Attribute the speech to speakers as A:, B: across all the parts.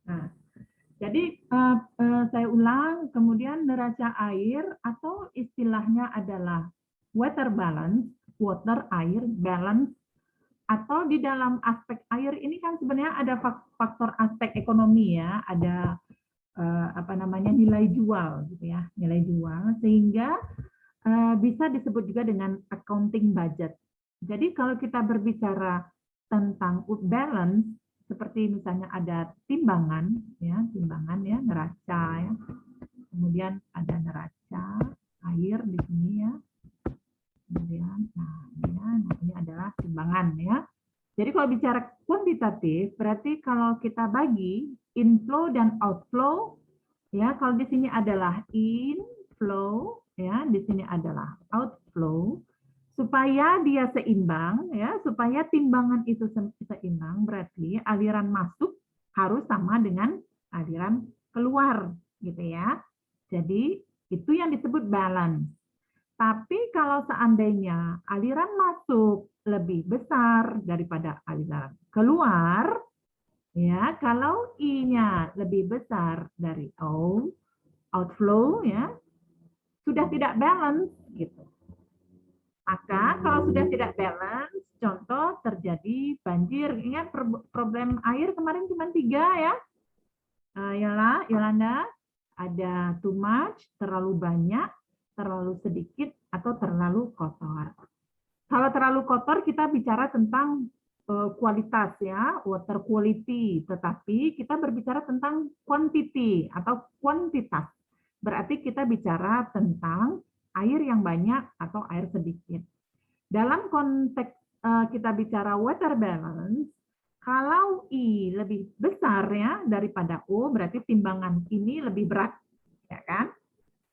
A: Nah, jadi saya ulang, kemudian neraca air atau istilahnya adalah water balance, water air balance, atau di dalam aspek air ini kan sebenarnya ada faktor aspek ekonomi ya, ada apa namanya nilai jual gitu ya, nilai jual sehingga bisa disebut juga dengan accounting budget. Jadi kalau kita berbicara tentang balance, seperti misalnya ada timbangan ya, neraca ya, kemudian ada neraca air di sini ya, kemudian ini adalah timbangan ya. Jadi kalau bicara kuantitatif, berarti kalau kita bagi inflow dan outflow, ya kalau di sini adalah inflow, ya di sini adalah outflow, supaya dia seimbang, ya supaya timbangan itu seimbang, berarti aliran masuk harus sama dengan aliran keluar, gitu ya. Jadi itu yang disebut balance. Tapi kalau seandainya aliran masuk lebih besar daripada aliran keluar, ya kalau I-nya lebih besar dari O, outflow ya, sudah tidak balance gitu. Maka kalau sudah tidak balance, contoh terjadi banjir. Ingat problem air kemarin cuma 3 ya. Yolanda, ada too much, terlalu banyak, terlalu sedikit, atau terlalu kotor. Kalau terlalu kotor kita bicara tentang kualitas ya, water quality, tetapi kita berbicara tentang quantity atau kuantitas. Berarti kita bicara tentang air yang banyak atau air sedikit. Dalam konteks kita bicara water balance, kalau I lebih besar ya daripada O, berarti timbangan ini lebih berat, ya kan?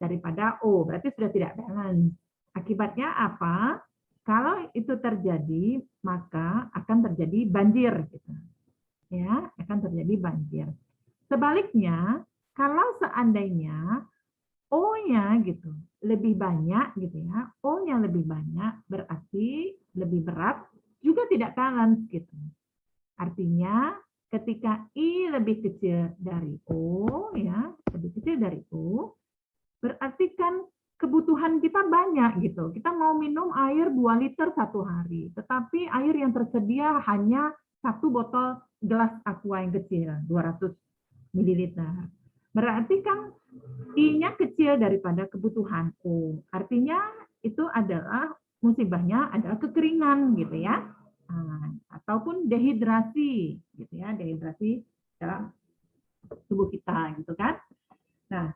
A: Daripada O, berarti sudah tidak balance. Akibatnya apa? Kalau itu terjadi, maka akan terjadi banjir, gitu. Ya, akan terjadi banjir. Sebaliknya, kalau seandainya O-nya gitu lebih banyak gitu ya, O-nya lebih banyak berarti lebih berat juga tidak balance gitu. Artinya ketika I lebih kecil dari O ya, lebih kecil dari O, berarti kan kebutuhan kita banyak gitu. Kita mau minum air 2 liter satu hari, tetapi air yang tersedia hanya 1 botol gelas aqua yang kecil, 200 mililiter. Berarti kan I-nya kecil daripada kebutuhan O. Artinya itu adalah musibahnya adalah kekeringan gitu ya. Ataupun dehidrasi gitu ya, dehidrasi dalam tubuh kita gitu kan. Nah,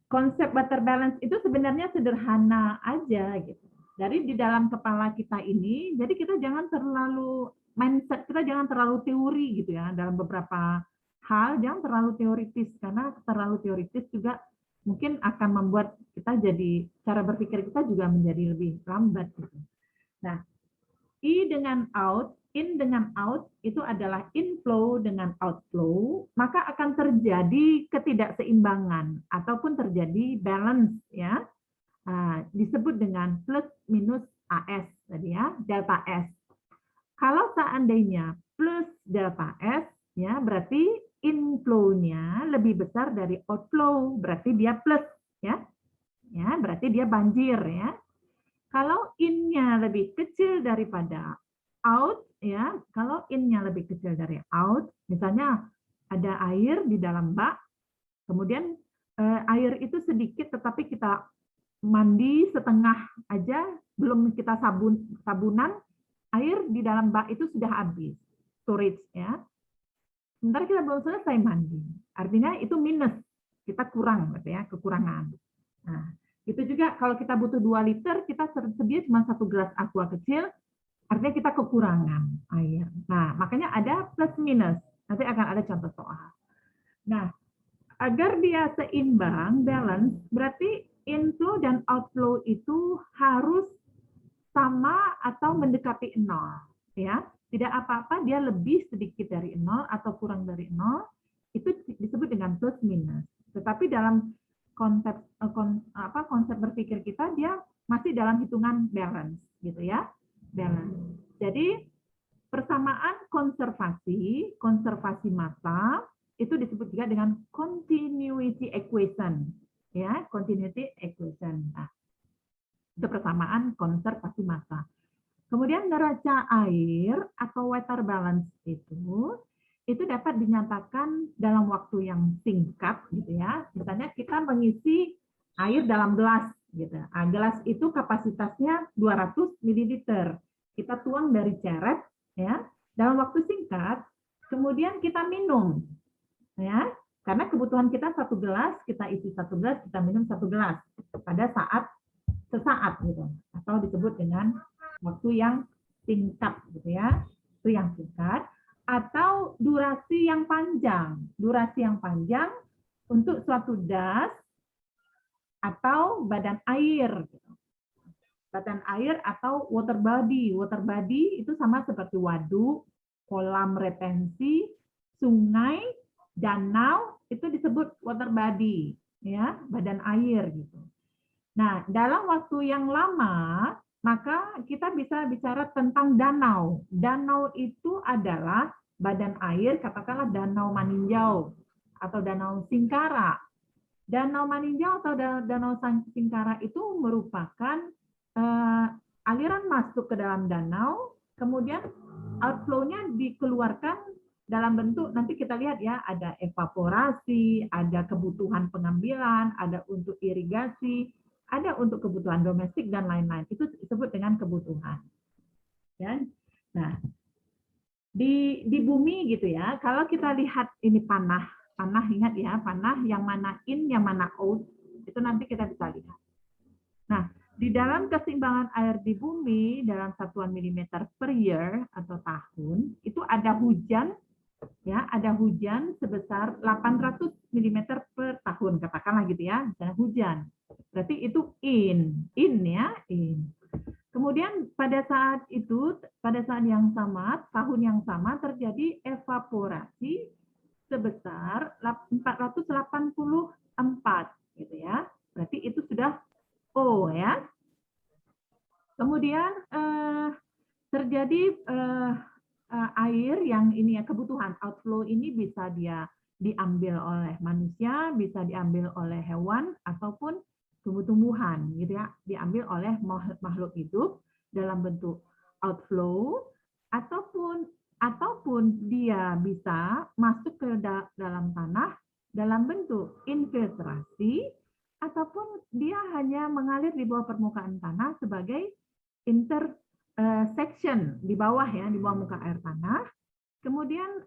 A: konsep water balance itu sebenarnya sederhana aja gitu. Dari di dalam kepala kita ini, jadi kita jangan terlalu mindset, kita jangan terlalu teori gitu ya dalam beberapa hal, jangan terlalu teoritis karena terlalu teoritis juga mungkin akan membuat kita jadi cara berpikir kita juga menjadi lebih lambat gitu. Nah, I dengan out, in dengan out itu adalah inflow dengan outflow, maka akan terjadi ketidakseimbangan ataupun terjadi balance ya. Disebut dengan plus minus AS tadi ya, delta S. Kalau seandainya plus delta S ya berarti inflow-nya lebih besar dari outflow, berarti dia plus ya. Ya, berarti dia banjir ya. Kalau in-nya lebih kecil daripada out, ya, kalau in-nya lebih kecil dari out, misalnya ada air di dalam bak, kemudian air itu sedikit, tetapi kita mandi setengah aja, belum kita sabunan, air di dalam bak itu sudah habis, storage ya. Sementara kita belum selesai mandi, artinya itu minus, kita kurang, gitu ya, kekurangan. Nah, itu juga kalau kita butuh 2 liter, kita tersedia cuma 1 gelas aqua kecil, artinya kita kekurangan air. Nah, makanya ada plus minus. Nanti akan ada contoh soal. Nah, agar dia seimbang, balance, berarti inflow dan outflow itu harus sama atau mendekati 0. Ya, tidak apa-apa dia lebih sedikit dari 0 atau kurang dari 0, itu disebut dengan plus minus. Tetapi dalam konsep berpikir kita dia masih dalam hitungan balance gitu ya, balance. Jadi persamaan konservasi massa itu disebut juga dengan continuity equation, ya, continuity equation. Nah, itu persamaan konservasi massa. Kemudian neraca air atau water balance itu dapat dinyatakan dalam waktu yang singkat, gitu ya. Misalnya kita mengisi air dalam gelas, gitu. Nah, gelas itu kapasitasnya 200 ml. Kita tuang dari ceret, ya, dalam waktu singkat. Kemudian kita minum, ya, karena kebutuhan kita satu gelas, kita isi satu gelas, kita minum satu gelas pada saat sesaat, gitu, atau disebut dengan waktu yang singkat, gitu ya, itu yang singkat, atau durasi yang panjang. Durasi yang panjang untuk suatu das atau badan air. Badan air atau water body. Water body itu sama seperti waduk, kolam retensi, sungai, danau, itu disebut water body, ya, badan air gitu. Nah, dalam waktu yang lama, maka kita bisa bicara tentang danau. Danau itu adalah badan air, katakanlah Danau Maninjau atau Danau Singkara. Danau Maninjau atau Danau Singkara itu merupakan aliran masuk ke dalam danau, kemudian outflow-nya dikeluarkan dalam bentuk, nanti kita lihat ya, ada evaporasi, ada kebutuhan pengambilan, ada untuk irigasi, ada untuk kebutuhan domestik dan lain-lain. Itu disebut dengan kebutuhan. Ya. Nah, di bumi gitu ya, kalau kita lihat ini panah ingat ya, panah yang mana in, yang mana out, itu nanti kita bisa lihat. Nah, di dalam keseimbangan air di bumi dalam satuan milimeter per year atau tahun, itu ada hujan, ya, ada hujan sebesar 800 mm per tahun, katakanlah gitu ya, misalnya hujan. Berarti itu in ya, in. Kemudian pada saat itu, pada saat yang sama, tahun yang sama terjadi evaporasi sebesar 484 gitu ya. Berarti itu sudah O ya. Kemudian terjadi air yang ini ya, kebutuhan outflow ini bisa dia diambil oleh manusia, bisa diambil oleh hewan ataupun tumbuh-tumbuhan gitu ya, diambil oleh makhluk hidup dalam bentuk outflow ataupun dia bisa masuk ke dalam tanah dalam bentuk infiltrasi, ataupun dia hanya mengalir di bawah permukaan tanah sebagai intersection di bawah ya, di bawah muka air tanah. Kemudian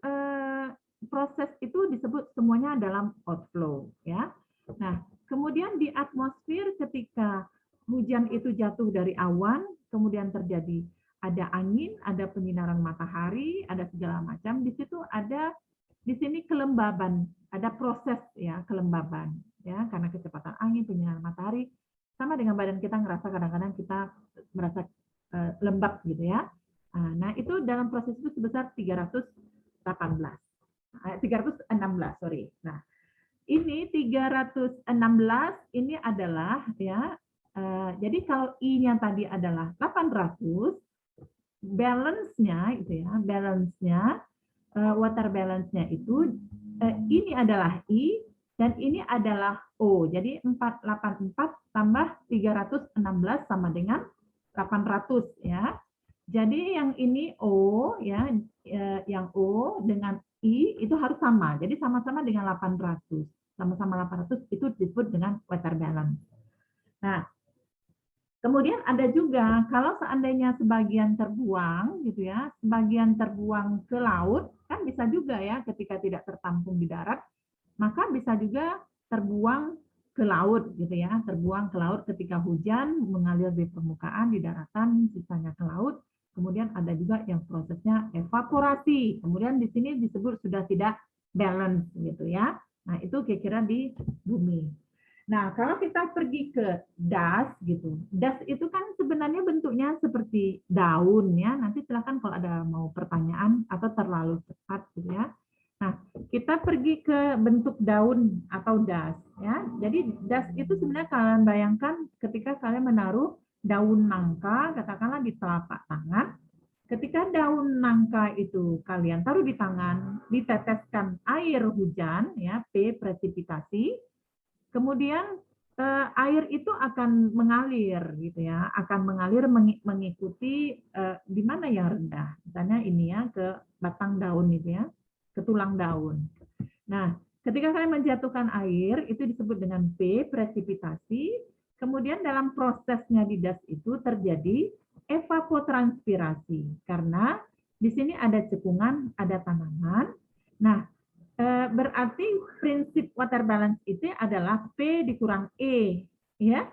A: proses itu disebut semuanya dalam outflow ya. Nah, kemudian di atmosfer ketika hujan itu jatuh dari awan, kemudian terjadi ada angin, ada penyinaran matahari, ada segala macam. Di situ ada di sini kelembaban, ada proses ya kelembaban ya, karena kecepatan angin, penyinaran matahari, sama dengan badan kita ngerasa kadang-kadang kita merasa lembab gitu ya. Nah, itu dalam proses itu sebesar 316, sorry. Nah, ini 316 ini adalah ya, jadi kalau I-nya tadi adalah 800, balance-nya itu ya, balance-nya water balance-nya itu ini adalah I dan ini adalah O. Jadi 484 tambah 316 sama dengan 800 ya. Jadi yang ini O ya, yang O dengan I itu harus sama. Jadi sama-sama dengan 800. Sama-sama 800 itu disebut dengan water balance. Nah, kemudian ada juga kalau seandainya sebagian terbuang gitu ya, sebagian terbuang ke laut, kan bisa juga ya ketika tidak tertampung di darat, maka bisa juga terbuang ke laut gitu ya, terbuang ke laut ketika hujan mengalir di permukaan di daratan, sisanya ke laut. Kemudian ada juga yang prosesnya evaporasi. Kemudian di sini disebut sudah tidak balance gitu ya. Nah, itu kira-kira di bumi. Nah, kalau kita pergi ke das gitu, das itu kan sebenarnya bentuknya seperti daun ya. Nanti silakan kalau ada mau pertanyaan atau terlalu cepat gitu ya. Nah, kita pergi ke bentuk daun atau das ya. Jadi das itu sebenarnya kalian bayangkan ketika kalian menaruh daun nangka, katakanlah di telapak tangan. ketika daun nangka itu kalian taruh di tangan, diteteskan air hujan, ya, P presipitasi, kemudian air itu akan mengalir, gitu ya, akan mengalir mengikuti di mana yang rendah, misalnya ini ya ke batang daun itu ya, ke tulang daun. Nah, ketika kalian menjatuhkan air, itu disebut dengan P presipitasi. Kemudian dalam prosesnya di das itu terjadi evapotranspirasi karena di sini ada cekungan, ada tanaman. Nah, berarti prinsip water balance itu adalah P dikurang E, ya.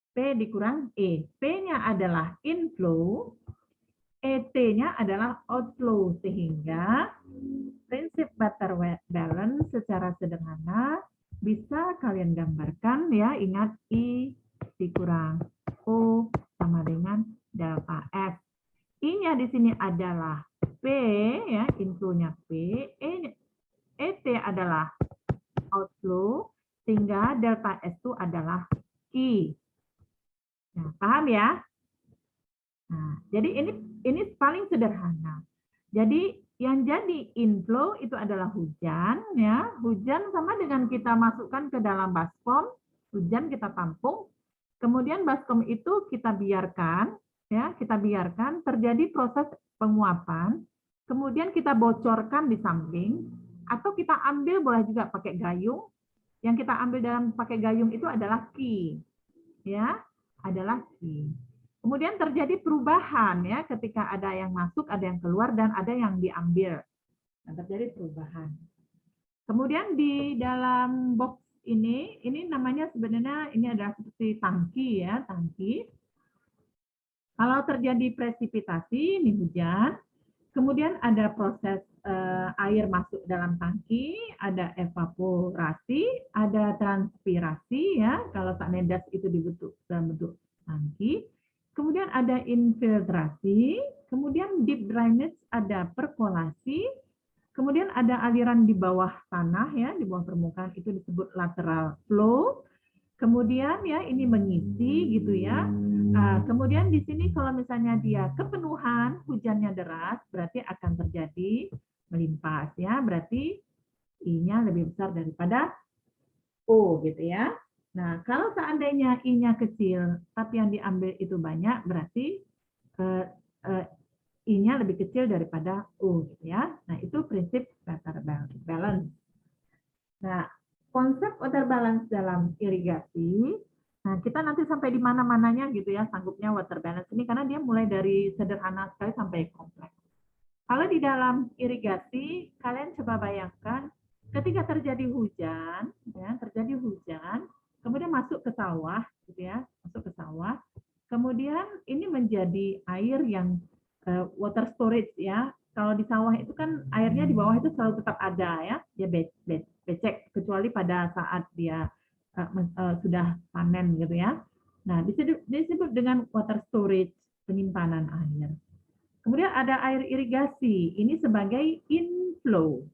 A: P dikurang E. P-nya adalah inflow, ET-nya adalah outflow, sehingga prinsip water balance secara sederhana bisa kalian gambarkan ya, ingat I dikurang O sama dengan delta F. I-nya di sini adalah P ya, inflow-nya P, ET adalah outflow, sehingga delta S itu adalah Q. Nah, paham ya? Nah, jadi ini paling sederhana. Jadi yang jadi inflow itu adalah hujan, ya. Hujan sama dengan kita masukkan ke dalam baskom, hujan kita tampung, kemudian baskom itu kita biarkan, ya, kita biarkan terjadi proses penguapan, kemudian kita bocorkan di samping, atau kita ambil boleh juga pakai gayung. Yang kita ambil dalam pakai gayung itu adalah key, ya, adalah key. Kemudian terjadi perubahan ya, ketika ada yang masuk, ada yang keluar, dan ada yang diambil. Dan terjadi perubahan. Kemudian di dalam box ini namanya sebenarnya ini adalah seperti tangki ya, tangki. Kalau terjadi presipitasi, ini hujan, kemudian ada proses air masuk dalam tangki, ada evaporasi, ada transpirasi ya, kalau saat das itu dibentuk dalam bentuk tangki. Kemudian ada infiltrasi, kemudian deep drainage, ada perkolasi, kemudian ada aliran di bawah tanah ya, di bawah permukaan itu disebut lateral flow. Kemudian ya ini mengisi gitu ya. Kemudian di sini kalau misalnya dia kepenuhan, hujannya deras, berarti akan terjadi melimpas ya, berarti I-nya lebih besar daripada O gitu ya. Nah, kalau seandainya I-nya kecil, tapi yang diambil itu banyak, berarti I-nya lebih kecil daripada O gitu ya. Nah, itu prinsip water balance. Nah, konsep water balance dalam irigasi, nah kita nanti sampai di mana-mananya gitu ya, sanggupnya water balance ini, karena dia mulai dari sederhana sekali sampai kompleks. Kalau di dalam irigasi, kalian coba bayangkan ketika terjadi hujan, ya, terjadi hujan, kemudian masuk ke sawah, gitu ya, masuk ke sawah, kemudian ini menjadi air yang water storage ya. Kalau di sawah itu kan airnya di bawah itu selalu tetap ada ya, dia becek kecuali pada saat dia sudah panen gitu ya. Nah, disebut dengan water storage, penyimpanan air. Kemudian ada air irigasi, ini sebagai inflow,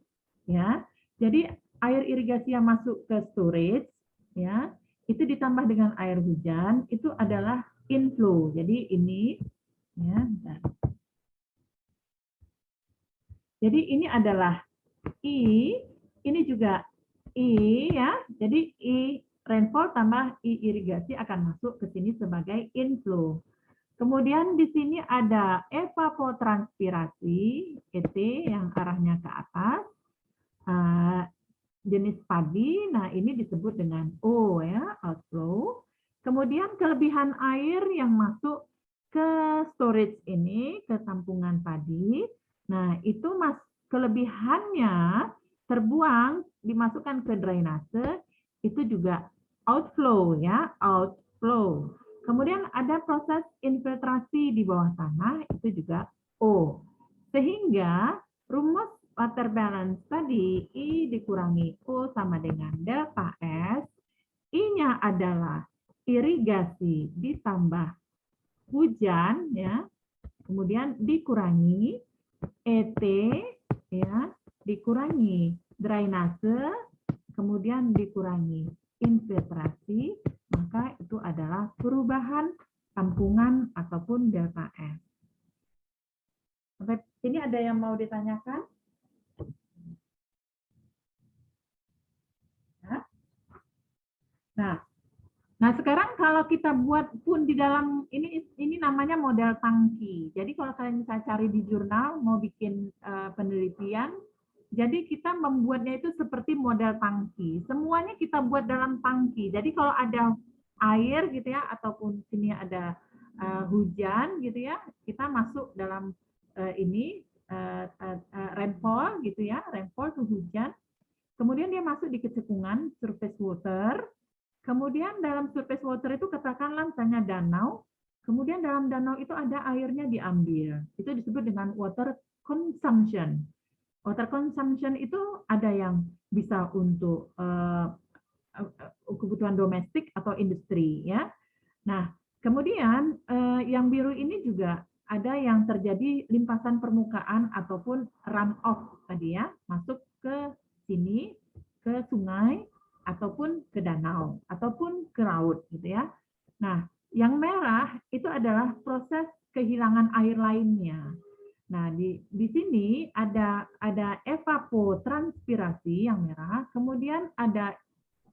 A: ya. Jadi air irigasi yang masuk ke storage, ya, itu ditambah dengan air hujan, itu adalah inflow. Jadi ini, ya. Jadi ini adalah I, ini juga I, ya. Jadi I rainfall tambah I irigasi akan masuk ke sini sebagai inflow. Kemudian di sini ada evapotranspirasi, ET yang arahnya ke atas, jenis padi, nah ini disebut dengan O ya, outflow. Kemudian kelebihan air yang masuk ke storage ini, ke tampungan padi, nah itu kelebihannya terbuang, dimasukkan ke drainase, itu juga outflow ya, outflow. Kemudian ada proses infiltrasi di bawah tanah, itu juga O. Sehingga rumus water balance tadi, I dikurangi O sama dengan delta S, I-nya adalah irigasi ditambah hujan, ya, kemudian dikurangi ET, ya, dikurangi drainase, kemudian dikurangi infiltrasi, maka itu adalah perubahan tampungan ataupun delta S. Ini ada yang mau ditanyakan? Nah, nah sekarang kalau kita buat pun di dalam ini namanya model tangki. Jadi kalau kalian bisa cari di jurnal mau bikin penelitian, jadi kita membuatnya itu seperti model tangki. Semuanya kita buat dalam tangki. Jadi kalau ada air gitu ya, ataupun sini ada hujan gitu ya, kita masuk dalam ini rainfall gitu ya, rainfall itu hujan. Kemudian dia masuk di kecekungan surface water. Kemudian dalam surface water itu katakanlah misalnya danau, kemudian dalam danau itu ada airnya diambil. Itu disebut dengan water consumption. Water consumption itu ada yang bisa untuk kebutuhan domestik atau industri ya. Nah, kemudian yang biru ini juga ada yang terjadi limpasan permukaan ataupun runoff tadi ya, masuk ke sini ke sungai ataupun ke danau ataupun ke laut gitu ya. Nah, yang merah itu adalah proses kehilangan air lainnya. Nah, di sini ada evapotranspirasi yang merah, kemudian ada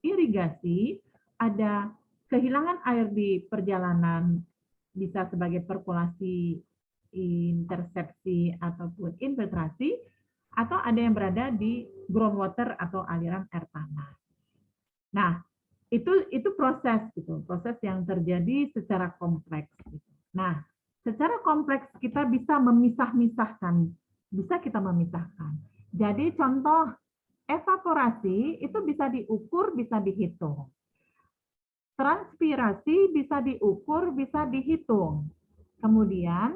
A: irigasi, ada kehilangan air di perjalanan bisa sebagai perkolasi, intersepsi ataupun infiltrasi, atau ada yang berada di groundwater atau aliran air tanah. Nah, itu proses gitu, proses yang terjadi secara kompleks. Gitu. Nah, secara kompleks kita bisa memisah-misahkan, bisa kita memisahkan. Jadi contoh evaporasi itu bisa diukur, bisa dihitung. Transpirasi bisa diukur, bisa dihitung. Kemudian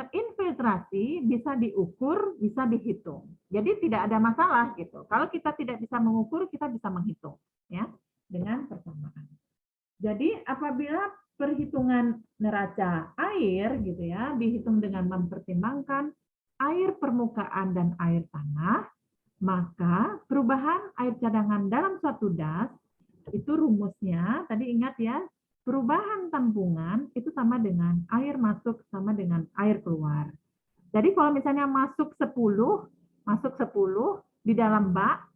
A: infiltrasi bisa diukur, bisa dihitung. Jadi tidak ada masalah gitu. Kalau kita tidak bisa mengukur, kita bisa menghitung ya dengan persamaan. Jadi apabila perhitungan neraca air gitu ya dihitung dengan mempertimbangkan air permukaan dan air tanah, maka perubahan air cadangan dalam suatu das itu rumusnya, tadi ingat ya, perubahan tampungan itu sama dengan air masuk sama dengan air keluar. Jadi kalau misalnya masuk 10 di dalam bak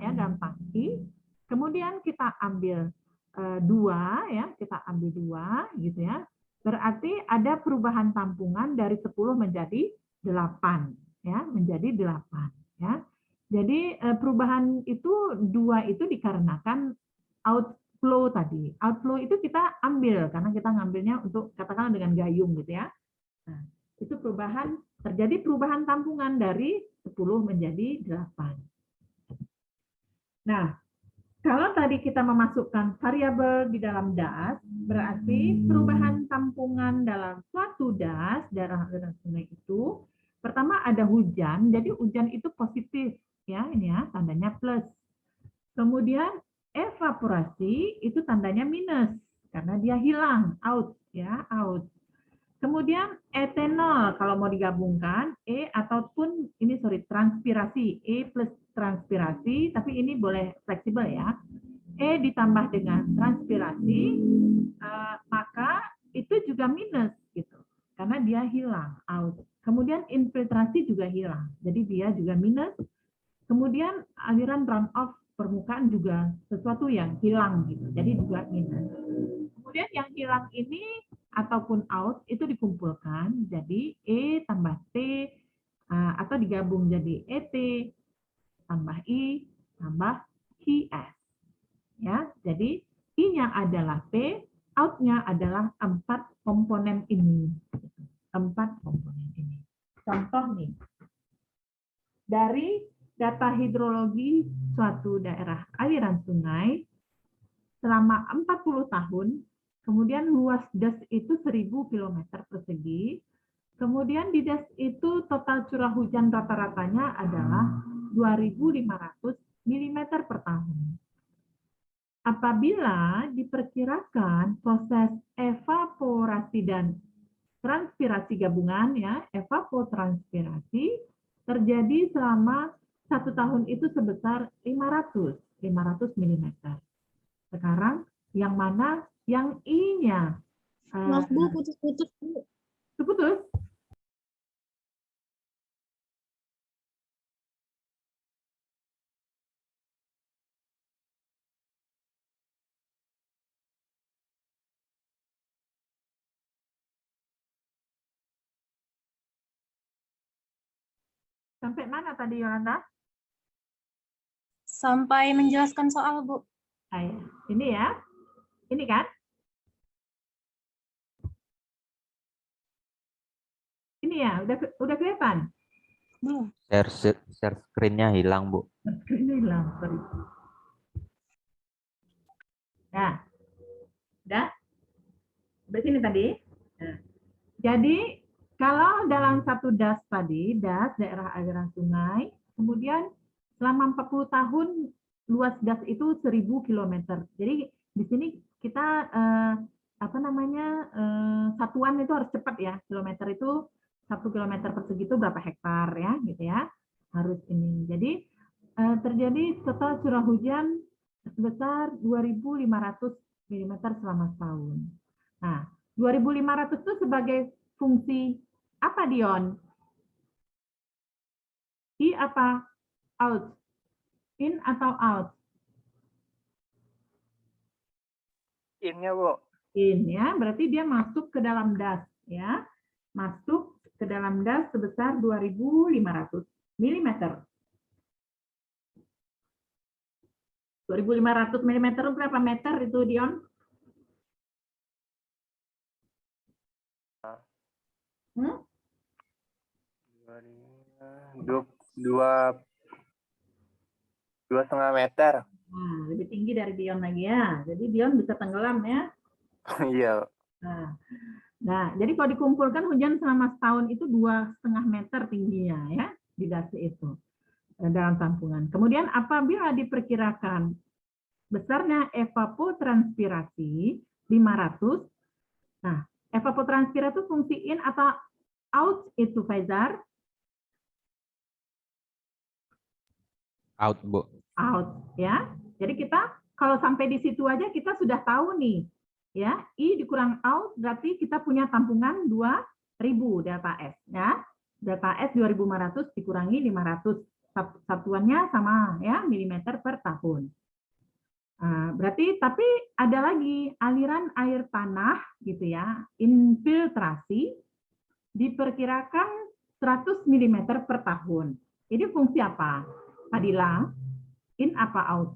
A: ya, dalam tangki, kemudian kita ambil 2 ya, kita ambil 2 gitu ya. Berarti ada perubahan tampungan dari 10 menjadi 8 ya, menjadi 8 ya. Jadi perubahan itu 2 itu dikarenakan outflow tadi. Outflow itu kita ambil karena kita ngambilnya untuk katakanlah dengan gayung gitu ya. Nah, itu terjadi perubahan tampungan dari 10 menjadi 8. Nah, kalau tadi kita memasukkan variabel di dalam das, berarti perubahan tampungan dalam suatu das, daerah aliran sungai itu, pertama ada hujan, jadi hujan itu positif, ya ini ya, tandanya plus. Kemudian evaporasi itu tandanya minus, karena dia hilang, out, ya, out. Kemudian etanol kalau mau digabungkan ataupun ini transpirasi plus transpirasi, tapi ini boleh fleksibel ya. Ditambah dengan transpirasi maka itu juga minus gitu karena dia hilang out. Kemudian infiltrasi juga hilang, jadi dia juga minus. Kemudian aliran runoff permukaan juga sesuatu yang hilang gitu, jadi juga minus. Kemudian yang hilang ini ataupun out itu dikumpulkan jadi E tambah T atau digabung jadi ET tambah I tambah IS. Ya, jadi I-nya adalah P, out-nya adalah 4 komponen ini. 4 komponen ini. Contoh nih, dari data hidrologi suatu daerah aliran sungai selama 40 tahun, kemudian luas das itu 1000 km persegi, kemudian di das itu total curah hujan rata-ratanya adalah 2.500 mm per tahun. Apabila diperkirakan proses evaporasi dan transpirasi gabungan, ya, evapotranspirasi terjadi selama 1 tahun itu sebesar 500 mm. Sekarang yang mana yang I-nya?
B: Maaf Bu, putus-putus Bu.
A: Putus? Sampai mana tadi Yolanda?
B: Sampai menjelaskan soal, Bu.
A: Ayo, ini ya. Ini kan? Ini ya, udah kelihatan?
B: Belum.
C: Share screen-nya hilang, Bu.
A: Screen-nya hilang, sorry. Nah, udah? Begini tadi. Nah, jadi, kalau dalam satu das tadi, das daerah aliran sungai, kemudian selama 40 tahun luas das itu 1000 km. Jadi di sini kita satuan itu harus cepat ya. Kilometer itu 1 kilometer persegi itu berapa hektar ya, gitu ya. Harus ini. Jadi terjadi total curah hujan sebesar 2.500 mm selama setahun. Nah, 2.500 itu sebagai fungsi apa, Dion? I apa? Out? In atau out?
D: In-nya, Bu.
A: In ya, berarti dia masuk ke dalam das ya. Masuk ke dalam das sebesar 2.500 mm. 2.500 mm berapa meter itu, Dion? Hmm?
D: Dua setengah meter.
A: Nah, lebih tinggi dari Dion lagi ya. Jadi Dion bisa tenggelam ya.
D: Iya.
A: Nah, jadi kalau dikumpulkan hujan selama setahun itu 2,5 meter tingginya ya di das itu dalam tampungan. Kemudian apabila diperkirakan besarnya evapotranspirasi 500, nah evapotranspirasi itu fungsi in atau out itu, Faizar?
C: Out, Bu.
A: Out ya. Jadi kita kalau sampai di situ aja kita sudah tahu nih ya, I dikurang out berarti kita punya tampungan 2000 delta S ya. Delta S 2500 dikurangi 500, satuannya sama ya, milimeter per tahun. Nah, berarti tapi ada lagi aliran air tanah gitu ya, infiltrasi diperkirakan 100 mm per tahun. Ini fungsi apa? Fadila, in apa out?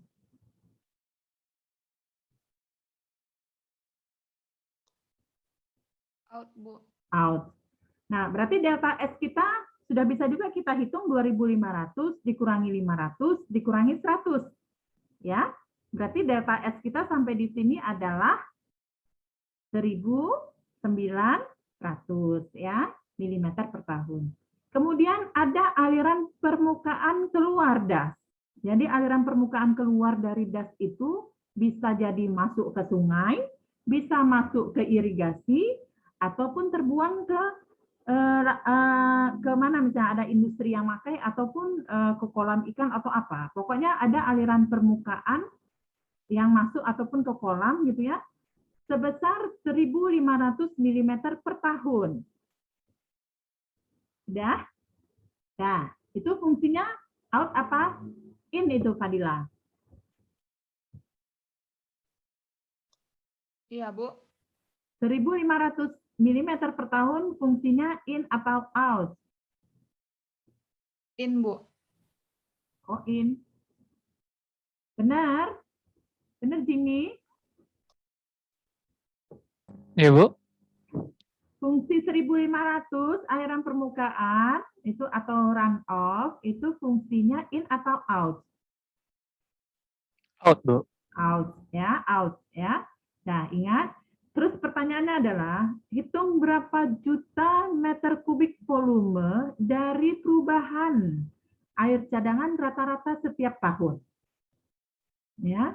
B: Out, Bu.
A: Out. Nah, berarti delta S kita sudah bisa juga kita hitung 2.500 dikurangi 500 dikurangi 100. Ya. Berarti delta S kita sampai di sini adalah 1.900 ya, milimeter per tahun. Kemudian ada aliran permukaan keluar das. Jadi aliran permukaan keluar dari das itu bisa jadi masuk ke sungai, bisa masuk ke irigasi, ataupun terbuang ke mana misalnya ada industri yang pakai, ataupun ke kolam ikan atau apa. Pokoknya ada aliran permukaan yang masuk ataupun ke kolam gitu ya, sebesar 1.500 mm per tahun. Udah? Nah, itu fungsinya out apa? In itu, Fadila.
B: Iya, Bu.
A: 1.500 mm per tahun fungsinya in atau out?
B: In, Bu.
A: Oh, in. Benar? Benar, Jimmy?
D: Iya, Bu.
A: Fungsi 1.500 aliran permukaan itu atau run off itu fungsinya in atau out?
D: Out, Bu.
A: Out ya, out ya. Nah, ingat. Terus pertanyaannya adalah hitung berapa juta meter kubik volume dari perubahan air cadangan rata-rata setiap tahun. Ya.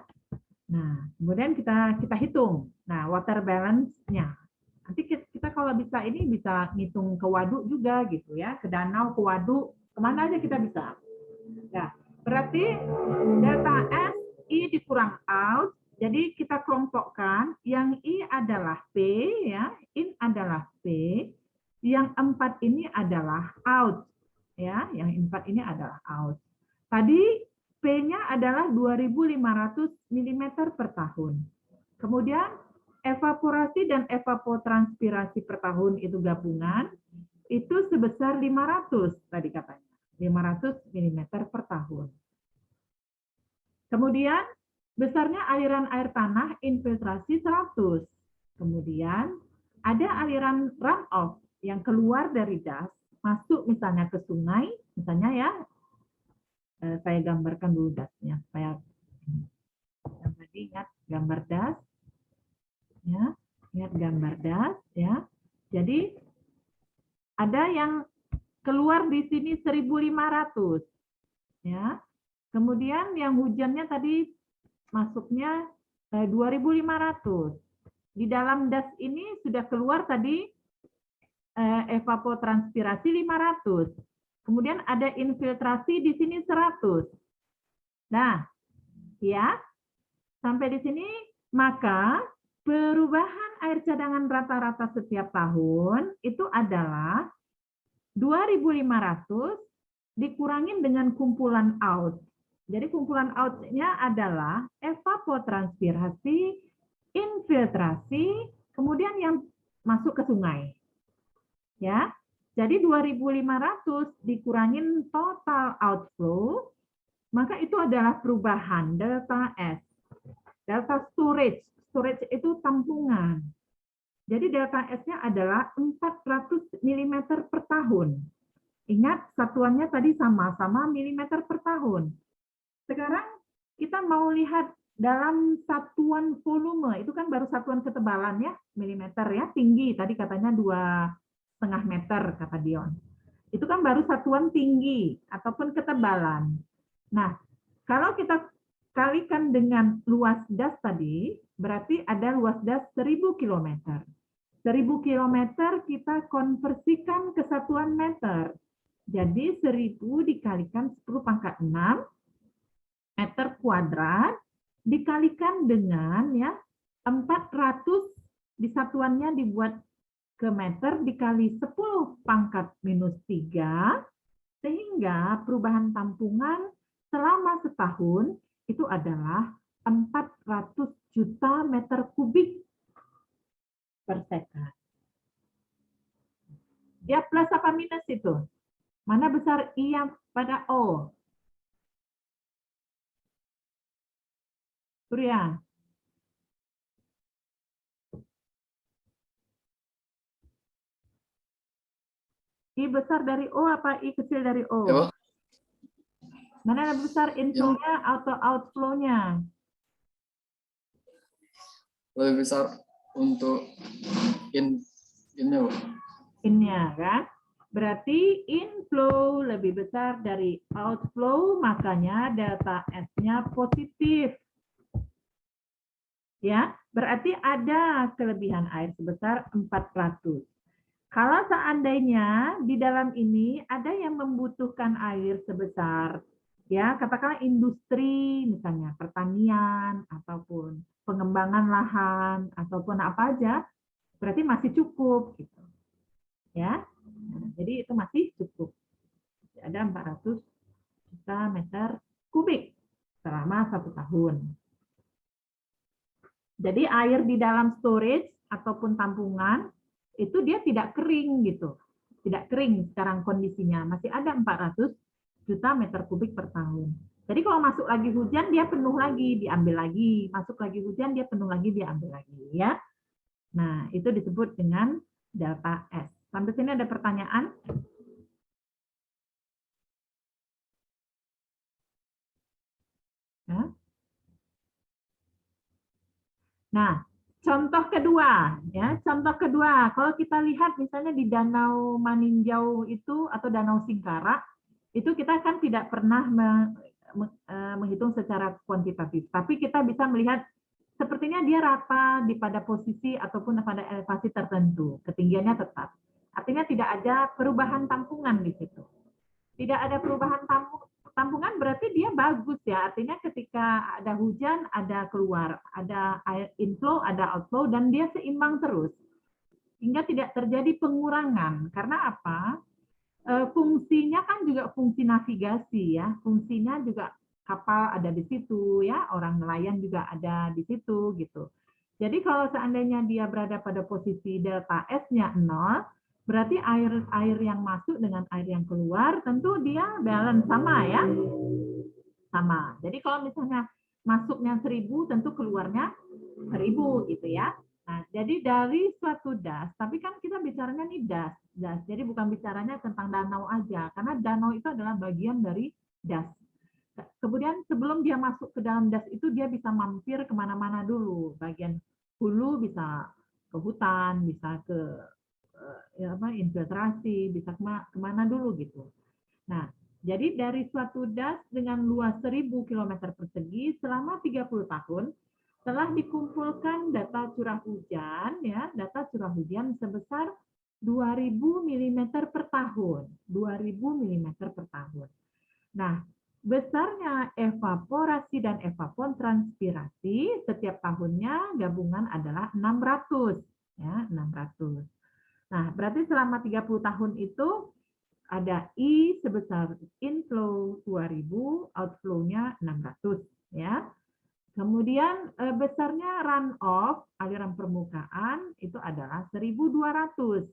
A: Nah, kemudian kita hitung. Nah, water balance-nya. Nanti kita kalau bisa ini bisa ngitung ke waduk juga gitu ya, ke danau, ke waduk, kemana aja kita bisa. Nah, berarti delta S I dikurang out, jadi kita kelompokkan yang I adalah P ya, in adalah P, yang 4 ini adalah out ya, yang 4 ini adalah out. Tadi P-nya adalah 2.500 mm per tahun. Kemudian evaporasi dan evapotranspirasi per tahun itu gabungan, itu sebesar 500 tadi katanya. 500 mm per tahun. Kemudian besarnya aliran air tanah infiltrasi 100. Kemudian ada aliran runoff yang keluar dari das, masuk misalnya ke sungai, misalnya ya, saya gambarkan dulu dasnya, supaya yang tadi ingat gambar das, ya, ingat gambar das, ya. Jadi ada yang keluar di sini 1.500, ya. Kemudian yang hujannya tadi masuknya 2.500. Di dalam das ini sudah keluar tadi evapotranspirasi 500. Kemudian ada infiltrasi di sini 100. Nah, ya, sampai di sini maka perubahan air cadangan rata-rata setiap tahun itu adalah 2.500 dikurangin dengan kumpulan out. Jadi kumpulan out-nya adalah evapotranspirasi, infiltrasi, kemudian yang masuk ke sungai. Ya. Jadi 2.500 dikurangin total outflow, maka itu adalah perubahan delta S. Delta storage. Storage itu tampungan. Jadi delta S-nya adalah 400 mm per tahun. Ingat, satuannya tadi sama-sama milimeter per tahun. Sekarang kita mau lihat dalam satuan volume, itu kan baru satuan ketebalan ya, milimeter ya, tinggi, tadi katanya 2,5 meter, kata Dion. Itu kan baru satuan tinggi, ataupun ketebalan. Nah, kalau kita kalikan dengan luas das tadi, berarti ada luas das 1.000 km. 1.000 km kita konversikan ke satuan meter. Jadi 1.000 dikalikan 10⁻⁶ meter kuadrat dikalikan dengan ya 400 di satuannya dibuat ke meter dikali 10⁻⁻³ sehingga perubahan tampungan selama setahun itu adalah 400 juta meter kubik per second. Ya plus apa minus itu? Mana besar I pada O? Surya. I besar dari O apa I kecil dari O?
E: Ya,
A: Mana yang besar inflow-nya atau outflow-nya?
E: lebih besar untuk innya, Bu.
A: In-nya kan? Berarti inflow lebih besar dari outflow, makanya delta S-nya positif. Ya, berarti ada kelebihan air sebesar 400. Kalau seandainya di dalam ini ada yang membutuhkan air sebesar, ya katakanlah industri, misalnya pertanian, ataupun pengembangan lahan, ataupun apa aja, berarti masih cukup. Gitu. Ya, nah, jadi itu masih cukup. Ada 400 juta meter kubik selama 1 tahun. Jadi air di dalam storage ataupun tampungan itu dia tidak kering gitu. Tidak kering sekarang kondisinya. Masih ada 400 juta meter kubik per tahun. Jadi kalau masuk lagi hujan dia penuh lagi, diambil lagi. Masuk lagi hujan dia penuh lagi, diambil lagi ya. Nah, itu disebut dengan delta S. Sampai sini ada pertanyaan? Ya. Nah, contoh kedua, ya, contoh kedua, kalau kita lihat misalnya di Danau Maninjau itu atau Danau Singkarak, itu kita kan tidak pernah menghitung secara kuantitatif, tapi kita bisa melihat sepertinya dia rata di pada posisi ataupun pada elevasi tertentu, ketinggiannya tetap. Artinya tidak ada perubahan tampungan di situ. Tidak ada perubahan tampungan berarti dia bagus ya. Artinya ketika ada hujan, ada keluar, ada air inflow, ada outflow, dan dia seimbang terus. Hingga tidak terjadi pengurangan. Karena apa? Fungsinya kan juga fungsi navigasi ya. Fungsinya juga kapal ada di situ ya, orang nelayan juga ada di situ gitu. Jadi kalau seandainya dia berada pada posisi delta S-nya 0, Berarti air yang masuk dengan air yang keluar tentu dia balance sama ya. Sama. Jadi kalau misalnya masuknya 1000 tentu keluarnya 1000 gitu ya. Nah, jadi dari suatu das, tapi kan kita bicaranya nih das. Jadi bukan bicaranya tentang danau aja, karena danau itu adalah bagian dari das. Kemudian sebelum dia masuk ke dalam das itu dia bisa mampir kemana-mana dulu. Bagian hulu bisa ke hutan, bisa ke infiltrasi, bisa kemana dulu gitu. Nah, jadi dari suatu das dengan luas 1000 km persegi selama 30 tahun telah dikumpulkan data curah hujan, ya, data curah hujan sebesar 2000 mm per tahun. 2000 mm per tahun. Nah, besarnya evaporasi dan evapotranspirasi setiap tahunnya gabungan adalah 600. Ya, 600. Nah, berarti selama 30 tahun itu ada I sebesar inflow 2000, outflow-nya 600. Ya. Kemudian besarnya runoff, aliran permukaan, itu adalah 1200.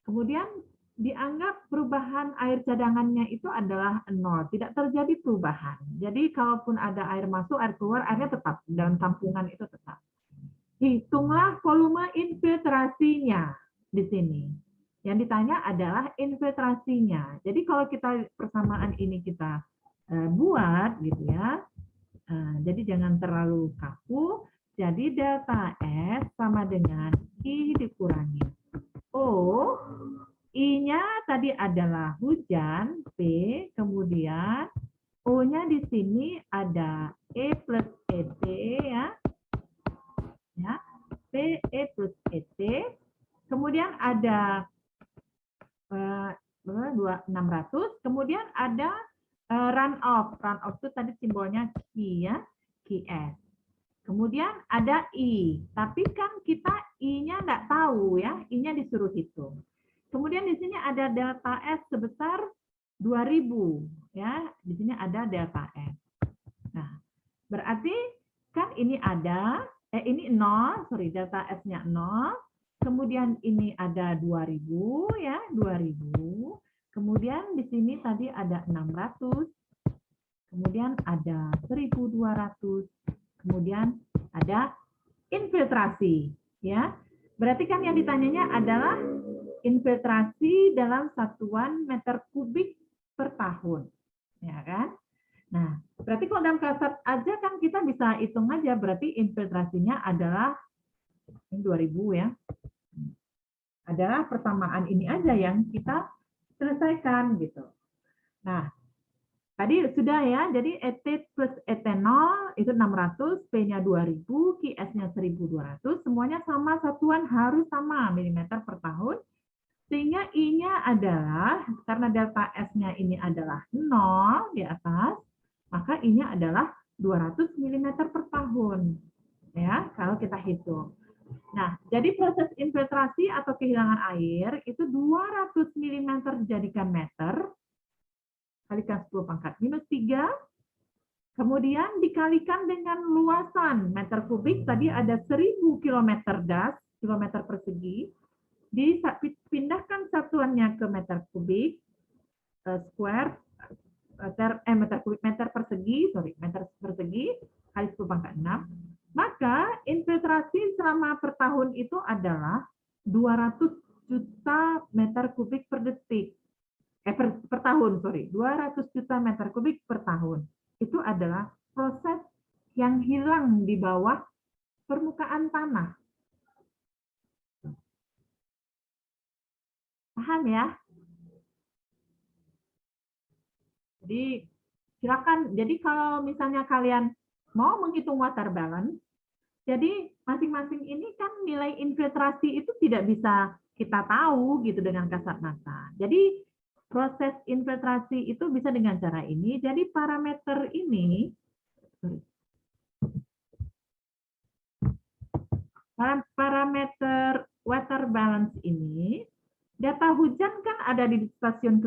A: Kemudian dianggap perubahan air cadangannya itu adalah 0, tidak terjadi perubahan. Jadi kalaupun ada air masuk, air keluar, airnya tetap, dalam tampungan itu tetap. Hitunglah volume infiltrasinya di sini. Yang ditanya adalah infiltrasinya. Jadi kalau kita persamaan ini kita buat gitu ya, jadi jangan terlalu kaku. Jadi delta S sama dengan I dikurangi O. I-nya tadi adalah hujan, P. Kemudian O-nya di sini ada E plus ET ya. Ya, P, E plus ET. Kemudian ada 600. Kemudian ada runoff. Runoff itu tadi simbolnya Q ya, QS. Kemudian ada I, tapi kan kita I-nya nggak tahu ya, I-nya disuruh hitung. Kemudian di sini ada delta S sebesar 2000 ya, di sini ada delta S. Nah, berarti kan ini ada ini 0, sorry, delta S-nya 0. Kemudian ini ada 2000 ya, 2000. Kemudian di sini tadi ada 600. Kemudian ada 1200. Kemudian ada infiltrasi ya. Berarti kan yang ditanyanya adalah infiltrasi dalam satuan meter kubik per tahun. Ya kan? Nah, berarti kalau dalam kasat aja kan kita bisa hitung aja, berarti infiltrasinya adalah 2000 ya. Adalah persamaan ini aja yang kita selesaikan gitu. Nah, tadi sudah ya, jadi ET plus ET0 itu 600, P-nya 2000, QS-nya 1200, semuanya sama, satuan harus sama milimeter per tahun, sehingga I-nya adalah, karena delta S-nya ini adalah 0 di atas, maka I-nya adalah 200 mm per tahun. Ya, kalau kita hitung. Nah, jadi proses infiltrasi atau kehilangan air itu 200 mm dijadikan meter, kalikan 10 pangkat minus 3, kemudian dikalikan dengan luasan meter kubik, tadi ada 1000 km das, kilometer persegi, dipindahkan satuannya ke meter kubik, square, meter kubik, meter persegi, sorry, meter persegi, kali 10 pangkat 6, maka infiltrasi selama per tahun itu adalah 200 juta meter kubik per detik. Per tahun, sorry, 200 juta meter kubik per tahun. Itu adalah proses yang hilang di bawah permukaan tanah. Paham ya? Jadi silakan. Jadi kalau misalnya kalian mau menghitung water balance, jadi masing-masing ini kan nilai infiltrasi itu tidak bisa kita tahu gitu dengan kasat mata. Jadi proses infiltrasi itu bisa dengan cara ini. Jadi parameter ini, parameter water balance ini, data hujan kan ada di stasiun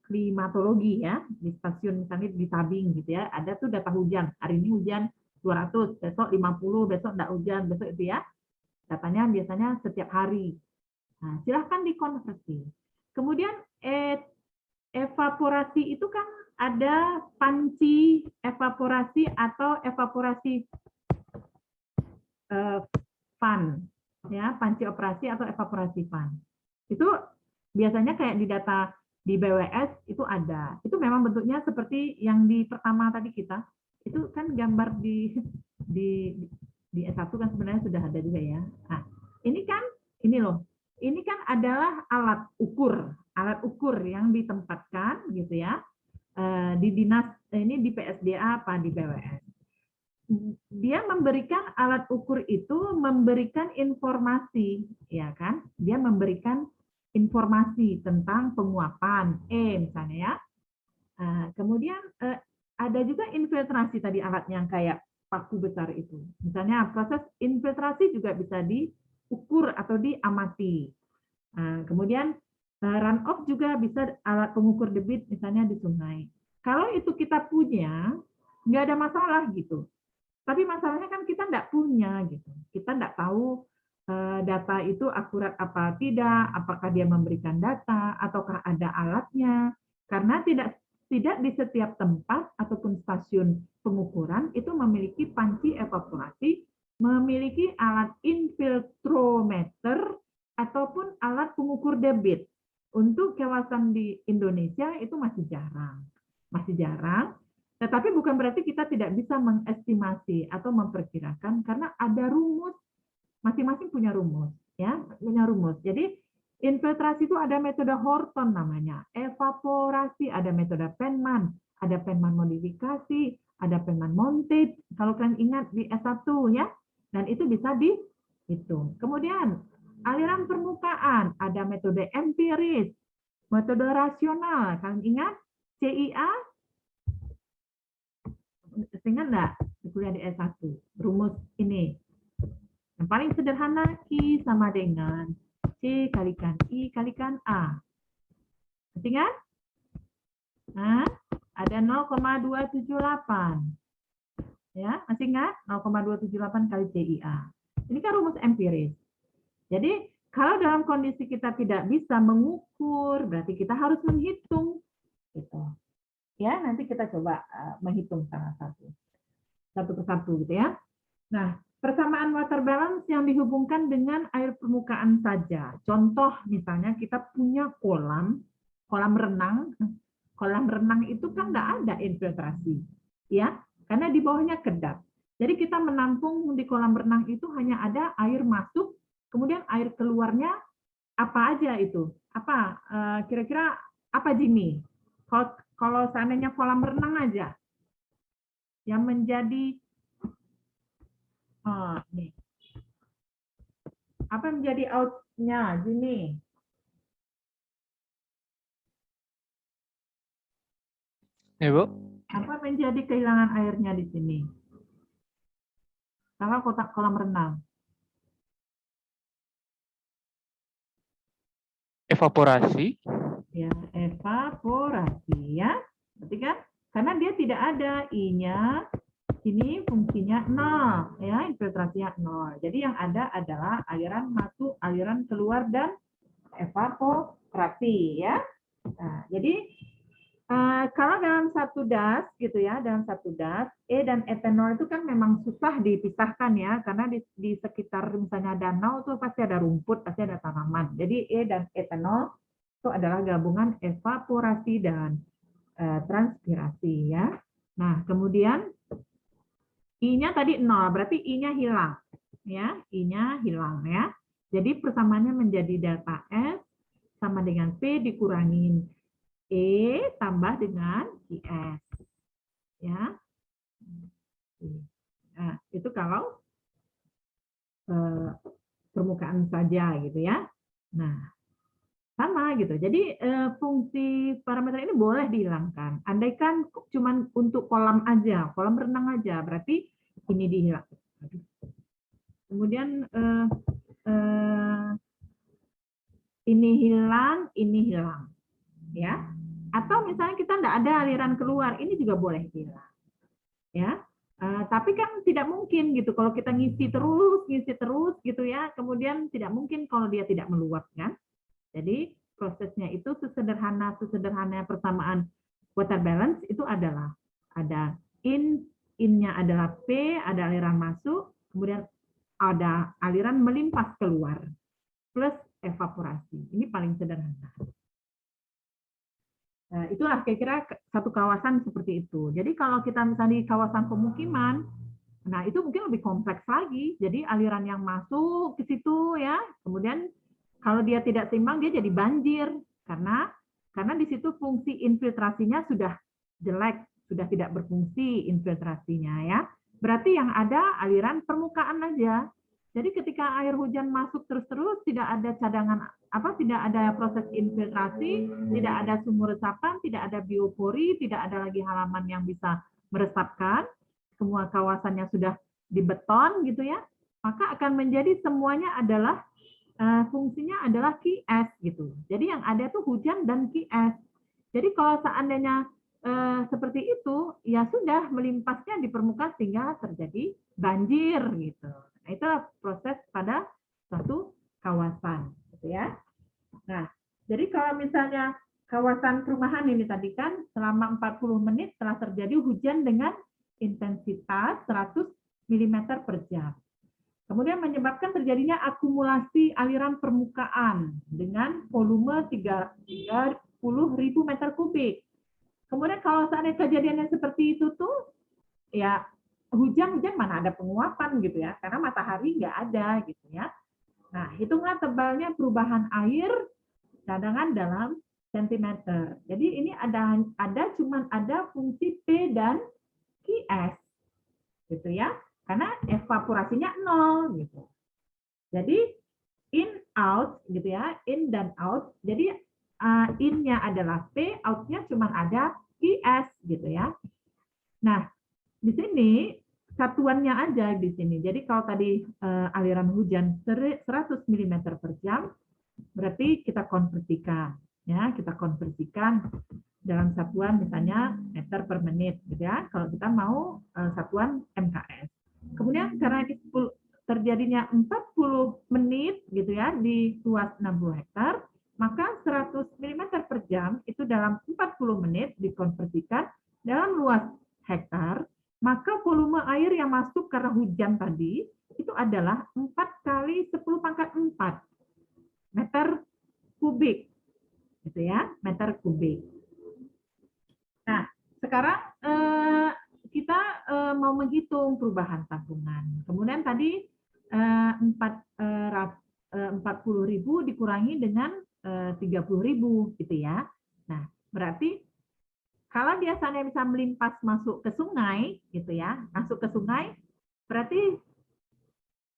A: klimatologi ya, di stasiun misalnya di Tabing gitu ya, ada tuh data hujan. Hari ini hujan 200, besok 50, besok enggak hujan, besok itu ya. Datanya biasanya setiap hari. Nah, silahkan dikonversi. Kemudian evaporasi itu kan ada panci evaporasi atau evaporasi fan, ya, panci operasi atau evaporasi fan. Itu biasanya kayak di data di BWS itu ada. Itu memang bentuknya seperti yang di pertama tadi kita. Itu kan gambar di S1 kan sebenarnya sudah ada juga ya. Nah, ini loh. Ini kan adalah alat ukur yang ditempatkan gitu ya di dinas ini di PSDA apa di BWS. Dia memberikan alat ukur itu memberikan informasi, ya kan? Dia memberikan informasi tentang penguapan misalnya ya. Kemudian ada juga infiltrasi tadi alat yang kayak paku besar itu. Misalnya proses infiltrasi juga bisa diukur atau diamati. Kemudian run off juga bisa alat pengukur debit misalnya di sungai. Kalau itu kita punya, nggak ada masalah gitu. Tapi masalahnya kan kita nggak punya gitu. Kita nggak tahu data itu akurat apa tidak, apakah dia memberikan data ataukah ada alatnya. Karena tidak di setiap tempat ataupun stasiun pengukuran itu memiliki panci evaporasi, memiliki alat infiltrometer ataupun alat pengukur debit. Untuk kawasan di Indonesia itu masih jarang. Tetapi bukan berarti kita tidak bisa mengestimasi atau memperkirakan karena ada rumus, masing-masing punya rumus, ya, punya rumus. Jadi infiltrasi itu ada metode Horton namanya, evaporasi ada metode Penman, ada Penman modifikasi, ada Penman montage. Kalau kalian ingat di S1 ya, dan itu bisa dihitung. Kemudian aliran permukaan ada metode empiris, metode rasional. Kalian ingat CIA? Ingat enggak di kuliah di S1 rumus ini? Yang paling sederhana Q sama dengan C kalikan I kalikan A. Masih ingat? Nah, ada 0,278. Ya, masih ingat? 0,278 kali CIA. Ini kan rumus empiris. Jadi, kalau dalam kondisi kita tidak bisa mengukur, berarti kita harus menghitung. Gitu. Ya, nanti kita coba menghitung salah satu persatu gitu ya. Nah, persamaan water balance yang dihubungkan dengan air permukaan saja. Contoh misalnya kita punya kolam renang. Kolam renang itu kan nggak ada infiltrasi, ya, karena di bawahnya kedap. Jadi kita menampung di kolam renang itu hanya ada air masuk, kemudian air keluarnya apa aja itu? Apa kira-kira apa Jimmy? Kalau seandainya kolam renang aja, yang menjadi nih. Apa yang menjadi out-nya, Jimmy?
D: Ya, Bu.
A: Apa menjadi kehilangan airnya di sini? Kalau kotak kolam renang.
D: Evaporasi.
A: Ya, evaporasi ya. Berarti kan? Karena dia tidak ada I-nya, sini fungsinya 0, ya, infiltrasinya 0. Jadi yang ada adalah aliran masuk, aliran keluar dan evaporasi ya. Nah, jadi kalau dalam satu das gitu ya, dalam satu das dan etanol itu kan memang susah dipisahkan ya, karena di sekitar misalnya danau itu pasti ada rumput, pasti ada tanaman. Jadi dan etanol itu adalah gabungan evaporasi dan transpirasi ya. Nah, kemudian I-nya tadi 0, berarti I-nya hilang. Ya, I-nya hilang ya. Jadi persamaannya menjadi delta S sama dengan P dikurangin E tambah dengan IS. Ya. Nah, itu kalau permukaan saja gitu ya. Nah, sama gitu. Jadi fungsi parameter ini boleh dihilangkan. Andaikan cuma untuk kolam aja, kolam renang aja, berarti ini dihilangkan. Kemudian ini hilang, ya. Atau misalnya kita tidak ada aliran keluar, ini juga boleh hilang, ya. Tapi kan tidak mungkin gitu kalau kita ngisi terus gitu ya, kemudian tidak mungkin kalau dia tidak meluap kan. Jadi prosesnya itu sesederhana persamaan water balance itu adalah ada in-nya adalah P, ada aliran masuk, kemudian ada aliran melimpas keluar plus evaporasi. Ini paling sederhana. Nah, itulah kira-kira satu kawasan seperti itu. Jadi kalau kita misalnya di kawasan pemukiman, nah itu mungkin lebih kompleks lagi. Jadi aliran yang masuk ke situ ya, kemudian kalau dia tidak seimbang dia jadi banjir karena di situ fungsi infiltrasinya sudah jelek, sudah tidak berfungsi infiltrasinya ya. Berarti yang ada aliran permukaan aja. Jadi ketika air hujan masuk terus-terus tidak ada cadangan tidak ada proses infiltrasi, tidak ada sumur resapan, tidak ada biopori, tidak ada lagi halaman yang bisa meresapkan, semua kawasannya sudah dibeton gitu ya, maka akan menjadi semuanya adalah fungsinya adalah QS gitu. Jadi yang ada tuh hujan dan QS. Jadi kalau seandainya seperti itu, ya sudah melimpasnya di permukaan sehingga terjadi banjir gitu. Nah, itulah proses pada suatu kawasan, gitu ya. Nah, jadi kalau misalnya kawasan perumahan ini tadi kan selama 40 menit telah terjadi hujan dengan intensitas 100 mm per jam. Kemudian menyebabkan terjadinya akumulasi aliran permukaan dengan volume 30.000 meter kubik. Kemudian kalau seandainya kejadiannya seperti itu tuh, ya hujan mana ada penguapan gitu ya, karena matahari nggak ada gitu ya. Nah, hitunglah tebalnya perubahan air cadangan dalam sentimeter. Jadi ini cuman ada fungsi P dan QS gitu ya. Karena evaporasinya 0 gitu. Jadi in out gitu ya, in dan out. Jadi in-nya adalah P, out-nya cuma ada QS gitu ya. Nah, di sini satuannya aja di sini. Jadi kalau tadi aliran hujan 100 mm per jam, berarti kita konversikan ya, kita konversikan dalam satuan misalnya meter per menit gitu ya. Kalau kita mau satuan MKS. Kemudian karena ini terjadinya 40 menit gitu ya di luas 60 hektar, maka 100 mm per jam itu dalam 40 menit dikonversikan dalam luas hektar, maka volume air yang masuk karena hujan tadi itu adalah 4 kali 10⁴ meter kubik, gitu ya, meter kubik. Nah, sekarang kita mau menghitung perubahan tabungan. Kemudian tadi 40.000 dikurangi dengan 30.000, gitu ya. Nah, berarti kalau biasanya bisa melimpas masuk ke sungai, gitu ya, masuk ke sungai, berarti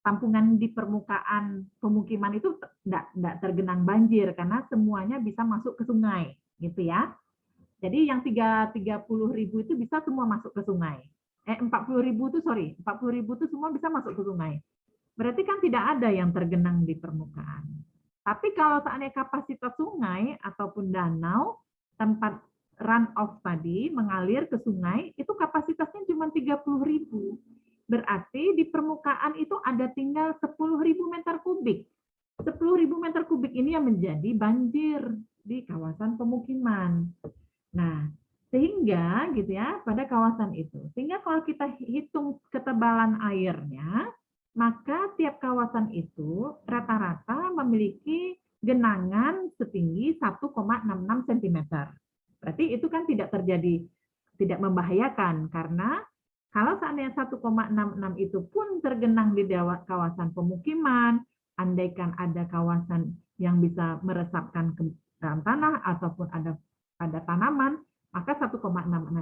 A: tampungan di permukaan pemukiman itu tidak tergenang banjir karena semuanya bisa masuk ke sungai, gitu ya. Jadi yang 30.000 itu bisa semua masuk ke sungai. 40.000 itu semua bisa masuk ke sungai. Berarti kan tidak ada yang tergenang di permukaan. Tapi kalau seandainya kapasitas sungai ataupun danau tempat run off tadi mengalir ke sungai itu kapasitasnya cuma 30.000. Berarti di permukaan itu ada tinggal 10.000 meter kubik. 10.000 meter kubik ini yang menjadi banjir di kawasan pemukiman. Nah, sehingga gitu ya pada kawasan itu. Sehingga kalau kita hitung ketebalan airnya, maka tiap kawasan itu rata-rata memiliki genangan setinggi 1,66 cm. Berarti itu kan tidak membahayakan karena kalau seandainya 1,66 itu pun tergenang di kawasan pemukiman, andaikan ada kawasan yang bisa meresapkan ke dalam tanah ataupun ada tanaman, maka 1,66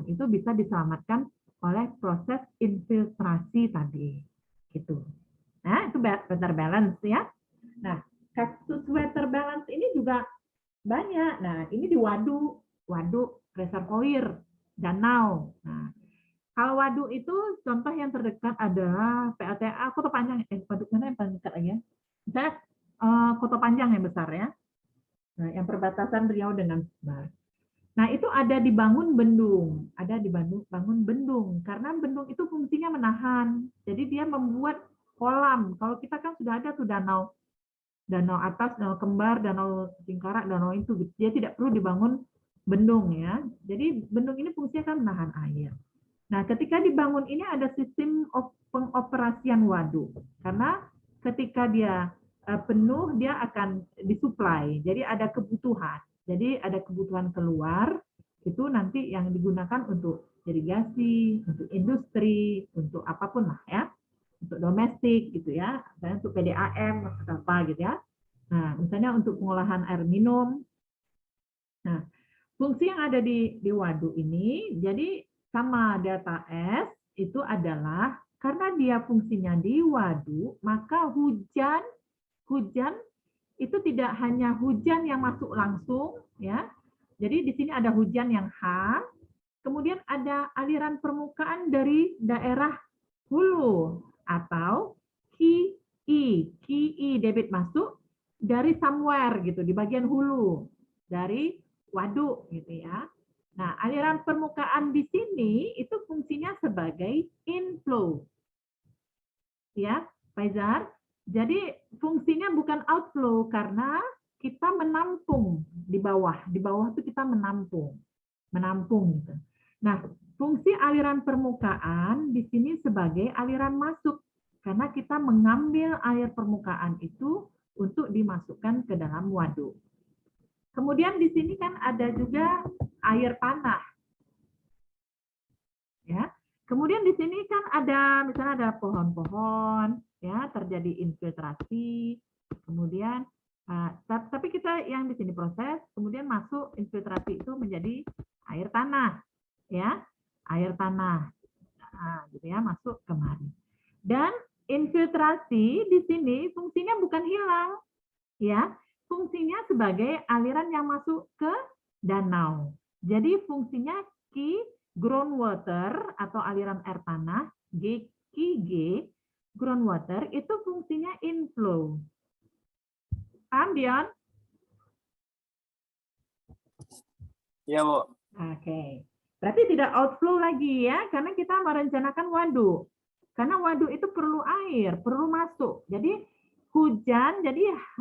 A: itu bisa diselamatkan oleh proses infiltrasi tadi. Gitu. Nah, itu water balance ya. Nah, kasus water balance ini juga banyak. Nah, ini di waduk reservoir, danau. Nah, kalau waduk itu contoh yang terdekat adalah PLTA Kota Panjang. Waduk mana yang paling dekat lagi ya? Misalnya Kota Panjang yang besar ya. Nah, yang perbatasan Riau dengan Sumbar. Nah, itu ada dibangun bendung, bangun bendung karena bendung itu fungsinya menahan. Jadi dia membuat kolam. Kalau kita kan sudah ada tuh danau, danau atas, danau kembar, danau Singkarak, danau itu. Dia tidak perlu dibangun bendung ya. Jadi bendung ini fungsinya kan menahan air. Nah, ketika dibangun ini ada sistem pengoperasian waduk. Karena ketika dia penuh, dia akan disuplai. Jadi ada kebutuhan. Jadi ada kebutuhan keluar, itu nanti yang digunakan untuk irigasi, untuk industri, untuk apapun lah ya. Untuk domestik gitu ya. Misalnya untuk PDAM, apa gitu ya. Nah, misalnya untuk pengolahan air minum. Nah, fungsi yang ada di waduk ini, jadi sama delta S itu adalah karena dia fungsinya di waduk, maka hujan itu tidak hanya hujan yang masuk langsung, ya. Jadi di sini ada hujan yang H, kemudian ada aliran permukaan dari daerah hulu atau QE debit masuk dari somewhere gitu di bagian hulu dari waduk gitu ya. Nah, aliran permukaan di sini itu fungsinya sebagai inflow. Ya, Faizar. Jadi fungsinya bukan outflow karena kita menampung di bawah. Di bawah itu kita menampung gitu. Nah, fungsi aliran permukaan di sini sebagai aliran masuk karena kita mengambil air permukaan itu untuk dimasukkan ke dalam waduk. Kemudian di sini kan ada juga air tanah. Ya. Kemudian di sini kan ada misalnya ada pohon-pohon, ya, terjadi infiltrasi. Kemudian tapi kita yang di sini proses, kemudian masuk infiltrasi itu menjadi air tanah, ya. Air tanah. Nah, gitu ya, masuk kemari. Dan infiltrasi di sini fungsinya bukan hilang, ya. Fungsinya sebagai aliran yang masuk ke danau. Jadi fungsinya groundwater atau aliran air tanah, QG, groundwater itu fungsinya inflow. Paham, Dion?
E: Iya, Bu.
A: Oke. Berarti tidak outflow lagi ya, karena kita merencanakan waduk. Karena waduk itu perlu air, perlu masuk. Jadi hujan, jadi H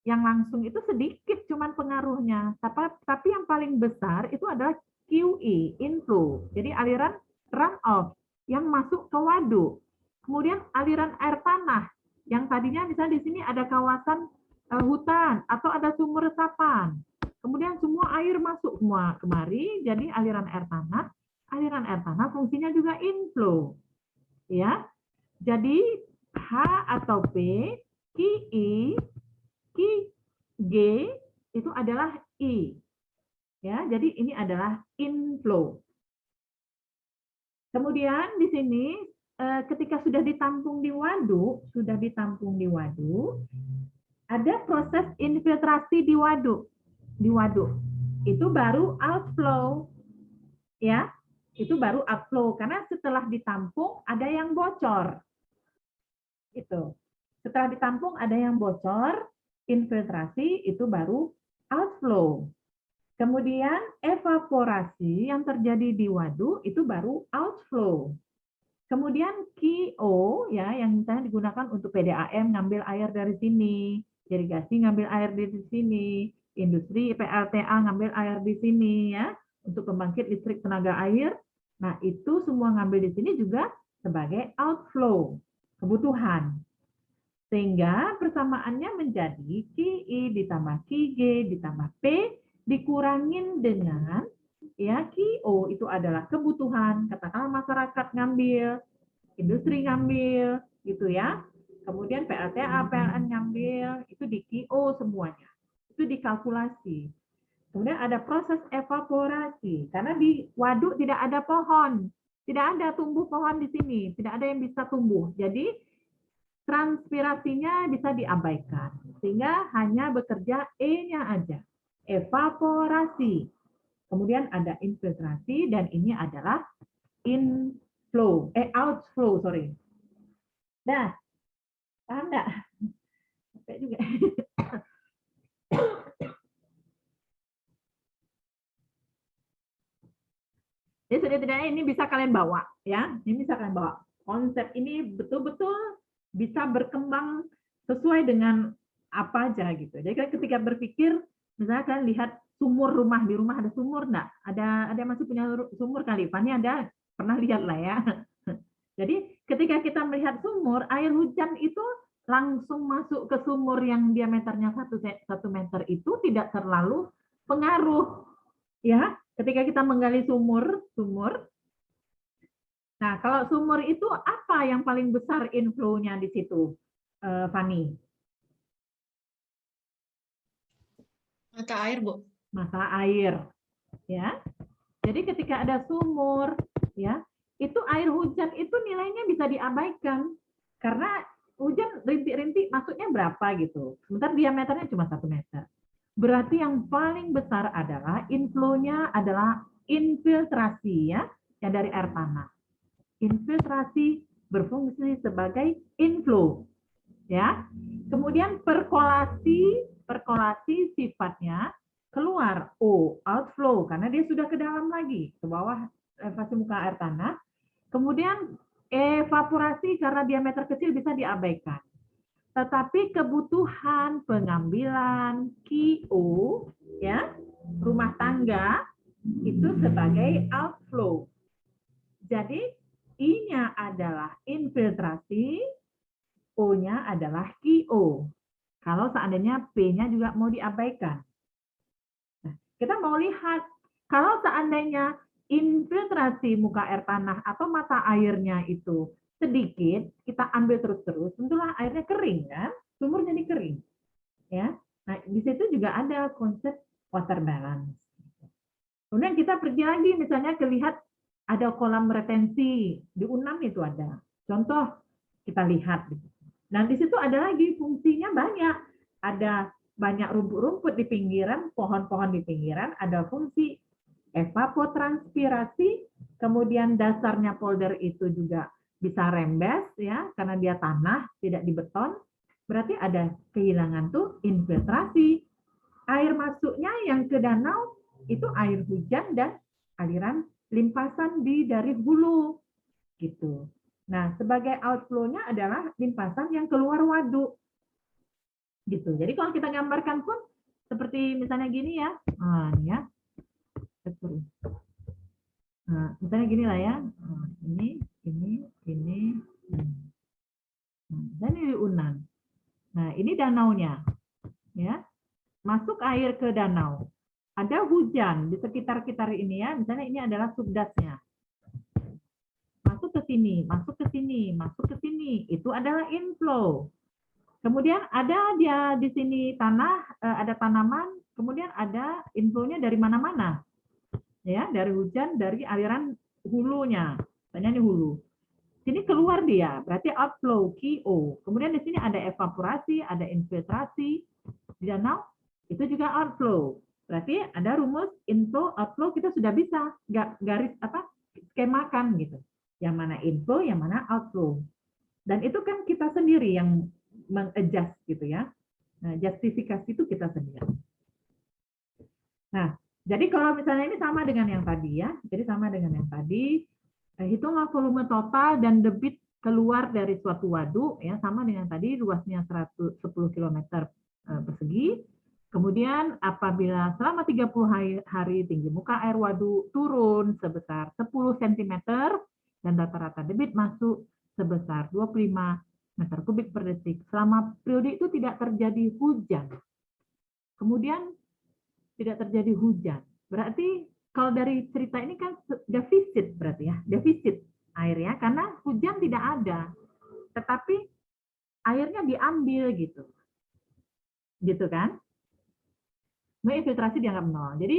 A: yang langsung itu sedikit cuman pengaruhnya. Tapi yang paling besar itu adalah QE, inflow. Jadi aliran runoff yang masuk ke waduk. Kemudian aliran air tanah yang tadinya misalnya di sini ada kawasan hutan atau ada sumur resapan. Kemudian semua air masuk semua kemari, jadi aliran air tanah. Aliran air tanah fungsinya juga inflow. Ya. Jadi H atau P, QE, QG itu adalah I. Ya, jadi ini adalah inflow. Kemudian di sini ketika sudah ditampung di waduk, ada proses infiltrasi di waduk. Itu baru outflow. Ya, itu baru outflow karena setelah ditampung ada yang bocor. Itu. Setelah ditampung ada yang bocor, infiltrasi itu baru outflow. Kemudian evaporasi yang terjadi di waduk itu baru outflow. Kemudian QO ya yang misalnya digunakan untuk PDAM ngambil air dari sini, irigasi ngambil air dari sini, industri PLTA ngambil air di sini ya untuk pembangkit listrik tenaga air. Nah, itu semua ngambil di sini juga sebagai outflow, kebutuhan. Sehingga persamaannya menjadi QI ditambah QG ditambah P dikurangin dengan ya QO itu adalah kebutuhan, katakanlah masyarakat ngambil, industri ngambil, gitu ya. Kemudian PLTA, PLN ngambil, itu di QO semuanya. Itu dikalkulasi. Kemudian ada proses evaporasi, karena di waduk tidak ada pohon, tidak ada tumbuh pohon di sini, tidak ada yang bisa tumbuh. Jadi transpirasinya bisa diabaikan, sehingga hanya bekerja E-nya aja. Evaporasi. Kemudian ada infiltrasi dan ini adalah outflow, sorry. Nah, paham enggak? Sampai juga. Jadi setidaknya ini bisa kalian bawa, ya. Ini bisa kalian bawa. Konsep ini betul-betul bisa berkembang sesuai dengan apa aja gitu. Jadi ketika berpikir, misalnya kalian lihat sumur rumah, di rumah ada sumur enggak? Ada yang masih punya sumur kali? Fani ada, pernah lihat lah ya. Jadi ketika kita melihat sumur, air hujan itu langsung masuk ke sumur yang diameternya 1 meter itu tidak terlalu pengaruh, ya. Ketika kita menggali sumur. Nah, kalau sumur itu apa yang paling besar inflow-nya di situ, Fani?
B: Mata air, Bu.
A: Mata air, ya. Jadi ketika ada sumur, ya, itu air hujan itu nilainya bisa diabaikan karena hujan rintik-rintik masuknya berapa gitu. Sementara diameternya cuma 1 meter. Berarti yang paling besar adalah inflow-nya adalah infiltrasi, ya, yang dari air tanah. Infiltrasi berfungsi sebagai inflow, ya. Kemudian perkolasi sifatnya keluar, outflow karena dia sudah ke dalam lagi, ke bawah elevasi muka air tanah. Kemudian evaporasi karena diameter kecil bisa diabaikan. Tetapi kebutuhan pengambilan QO, ya, rumah tangga itu sebagai outflow. Jadi I-nya adalah infiltrasi, O-nya adalah QO. Kalau seandainya P-nya juga mau diabaikan. Nah, kita mau lihat kalau seandainya infiltrasi muka air tanah atau mata airnya itu sedikit, kita ambil terus-terus, tentulah airnya kering kan, sumur jadi kering. Ya. Nah, di situ juga ada konsep water balance. Kemudian kita pergi lagi misalnya lihat ada kolam retensi, di UNAM itu ada. Contoh kita lihat. Nah, di situ ada lagi fungsinya banyak. Ada banyak rumput-rumput di pinggiran, pohon-pohon di pinggiran, ada fungsi evapotranspirasi, kemudian dasarnya polder itu juga bisa rembes ya karena dia tanah, tidak di beton. Berarti ada kehilangan tuh infiltrasi. Air masuknya yang ke danau itu air hujan dan aliran limpasan dari hulu gitu. Nah, sebagai outflow-nya adalah limpasan yang keluar waduk. Gitu. Jadi kalau kita gambarkan pun seperti misalnya gini ya. Nah, ini ya. Nah, misalnya gini lah ya. Nah, ini. Dan ini UNAN. Nah, ini danaunya. Ya. Masuk air ke danau. Ada hujan di sekitar-kitar ini ya. Misalnya ini adalah subdasnya. Masuk ke sini, masuk ke sini, masuk ke sini. Itu adalah inflow. Kemudian ada dia di sini tanah, ada tanaman, kemudian ada inflow-nya dari mana-mana. Ya, dari hujan, dari aliran hulunya. Misalnya ini hulu. Sini keluar dia, berarti outflow, QO. Kemudian di sini ada evaporasi, ada infiltrasi. Di danau, itu juga outflow. Berarti ada rumus inflow, outflow kita sudah bisa garis skemakan gitu. Yang mana inflow, yang mana outflow. Dan itu kan kita sendiri yang mengadjust gitu ya. Nah, justifikasi itu kita sendiri. Nah, jadi kalau misalnya ini sama dengan yang tadi ya. Jadi sama dengan yang tadi, hitunglah volume total dan debit keluar dari suatu waduk ya, sama dengan tadi luasnya 10 km persegi. Kemudian apabila selama 30 hari tinggi muka air waduk turun sebesar 10 cm dan rata-rata debit masuk sebesar 25 meter kubik per detik. Selama periode itu tidak terjadi hujan. Kemudian tidak terjadi hujan. Berarti kalau dari cerita ini kan defisit berarti ya, defisit airnya karena hujan tidak ada. Tetapi airnya diambil gitu. Gitu kan? Infiltrasi dianggap nol. Jadi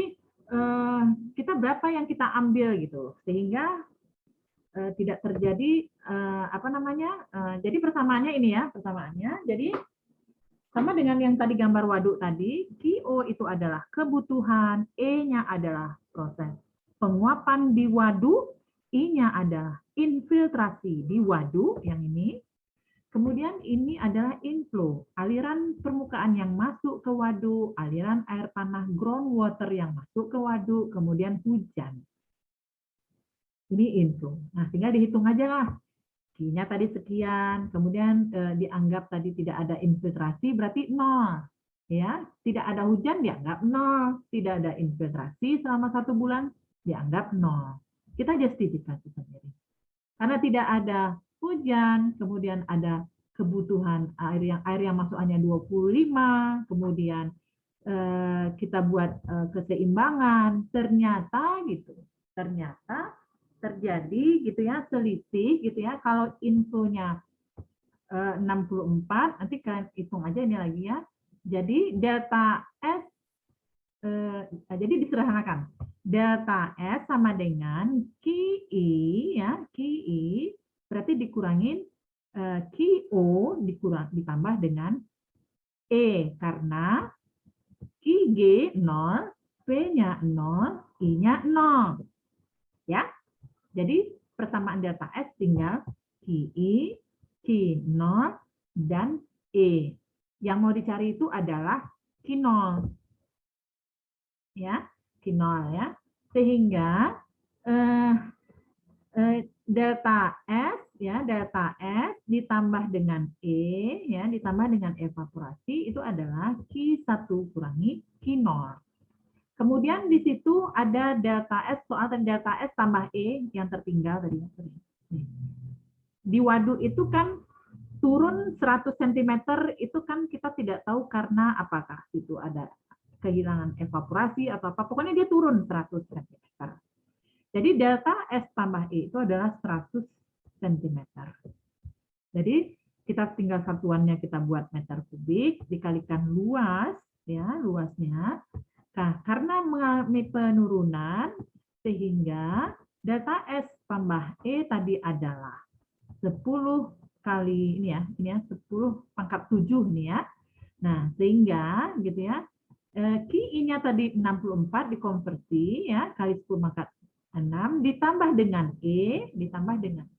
A: kita berapa yang kita ambil gitu sehingga tidak terjadi jadi persamaannya ini ya, persamaannya. Jadi sama dengan yang tadi gambar waduk tadi, QO itu adalah kebutuhan, E-nya adalah proses penguapan di waduk, I-nya adalah infiltrasi di waduk yang ini. Kemudian ini adalah inflow, aliran permukaan yang masuk ke waduk, aliran air tanah groundwater yang masuk ke waduk, kemudian hujan. Ini inflow. Nah, tinggal dihitung aja lah. Q-nya tadi sekian, kemudian dianggap tadi tidak ada infiltrasi, berarti 0. Ya, tidak ada hujan dianggap 0, tidak ada infiltrasi selama 1 bulan dianggap 0. Kita justifikasi sendiri. Karena tidak ada hujan, kemudian ada kebutuhan air yang masuk hanya 25, kemudian kita buat keseimbangan, ternyata terjadi gitu ya, selisih gitu ya. Kalau infonya 64, nanti kalian hitung aja ini lagi ya. Jadi delta S jadi disederhanakan. Delta S sama dengan QI ya, QI berarti dikurangin QO ditambah dengan E karena QG 0, P-nya 0, I-nya 0. Ya. Jadi persamaan delta S tinggal QI, Q0 dan E. Yang mau dicari itu adalah Q0. Ya, Q0 ya. Sehingga delta S ya, delta S ditambah dengan E ya, ditambah dengan evaporasi itu adalah Q1 kurangi Q0. Kemudian di situ ada delta S, soal delta S tambah E yang tertinggal tadi. Di waduk itu kan turun 100 cm itu kan kita tidak tahu karena apakah itu ada kehilangan evaporasi atau apa. Pokoknya dia turun 100 cm. Jadi delta S tambah E itu adalah 100 cm. Jadi kita tinggal satuannya kita buat meter kubik dikalikan luas ya, luasnya. Nah, karena mengalami penurunan sehingga delta S tambah E tadi adalah 10 kali ini ya 10 pangkat 7 nih ya. Nah, sehingga gitu ya. QI-nya tadi 64 dikonversi ya kali 10 pangkat 6 ditambah dengan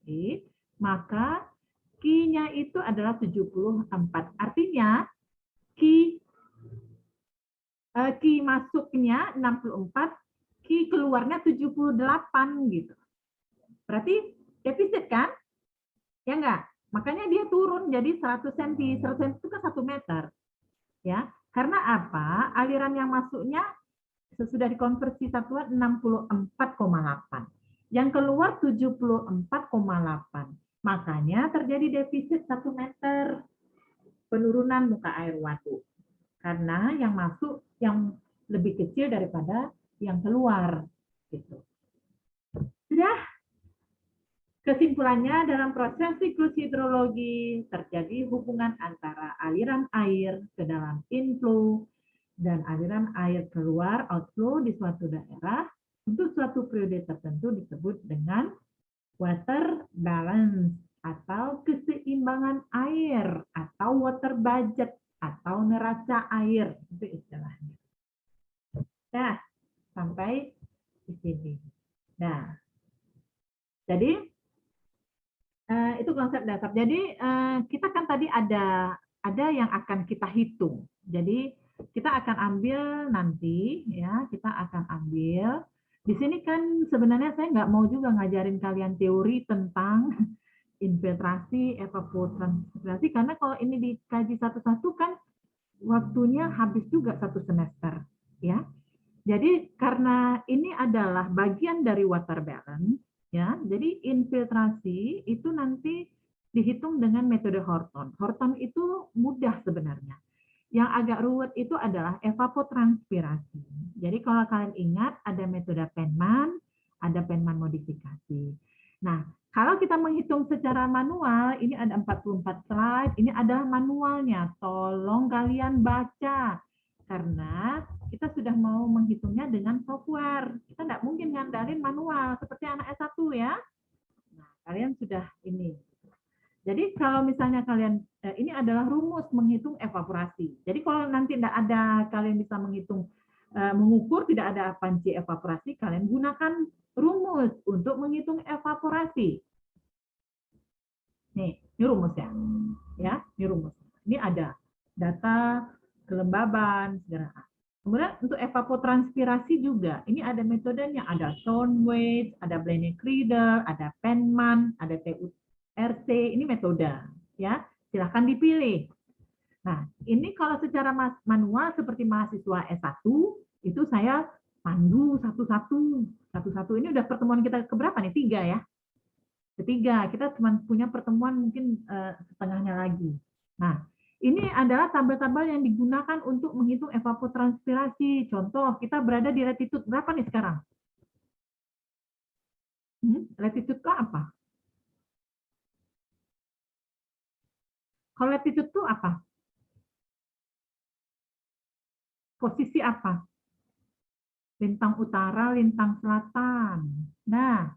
A: E, maka Q-nya itu adalah 74. Artinya Q masuknya 64, Q keluarnya 78 gitu. Berarti defisit kan? Ya enggak? Makanya dia turun jadi 100 cm. 100 cm itu kan 1 meter. Ya. Karena apa? Aliran yang masuknya sesudah dikonversi satuan 64,8. Yang keluar 74,8. Makanya terjadi defisit 1 meter penurunan muka air waduk. Karena yang masuk yang lebih kecil daripada yang keluar. Gitu. Sudah? Kesimpulannya, dalam proses siklus hidrologi terjadi hubungan antara aliran air ke dalam inflow dan aliran air keluar outflow di suatu daerah untuk suatu periode tertentu disebut dengan water balance atau keseimbangan air atau water budget atau neraca air, itu istilahnya. Nah, sampai di sini. Nah, jadi itu konsep dasar. Jadi kita kan tadi ada yang akan kita hitung. Jadi kita akan ambil nanti ya, kita akan ambil di sini kan sebenarnya saya nggak mau juga ngajarin kalian teori tentang infiltrasi, evapotranspirasi karena kalau ini dikaji satu-satu kan waktunya habis juga 1 semester ya. Jadi karena ini adalah bagian dari water balance ya, jadi infiltrasi itu nanti dihitung dengan metode Horton. Horton itu mudah sebenarnya. Yang agak ruwet itu adalah evapotranspirasi. Jadi kalau kalian ingat ada metode Penman, ada Penman modifikasi. Nah, kalau kita menghitung secara manual, ini ada 44 slide, ini adalah manualnya. Tolong kalian baca. Karena kita sudah mau menghitungnya dengan software. Kita tidak mungkin ngandalin manual, seperti anak S1 ya. Nah, kalian sudah ini. Jadi kalau misalnya kalian, ini adalah rumus menghitung evaporasi. Jadi kalau nanti tidak ada, kalian bisa menghitung, mengukur tidak ada panci evaporasi, kalian gunakan rumus untuk menghitung evaporasi. Nih, ini rumusnya. Ya, ini rumus. Ini ada data kelembaban, segala. Kemudian untuk evapotranspirasi juga, ini ada metodenya, ada Thornway, ada Blaney-Crider, ada Penman, ada TURC, ini metode, ya. Silahkan dipilih. Nah, ini kalau secara manual seperti mahasiswa S1, itu saya pandu satu-satu. Satu-satu ini udah pertemuan kita keberapa nih? 3 ya. Ketiga, kita cuma punya pertemuan mungkin setengahnya lagi. Nah, ini adalah tabel-tabel yang digunakan untuk menghitung evapotranspirasi. Contoh, kita berada di latitude berapa nih sekarang? Latitude itu apa? Kalau latitude itu apa? Posisi apa? Lintang utara, lintang selatan. Nah,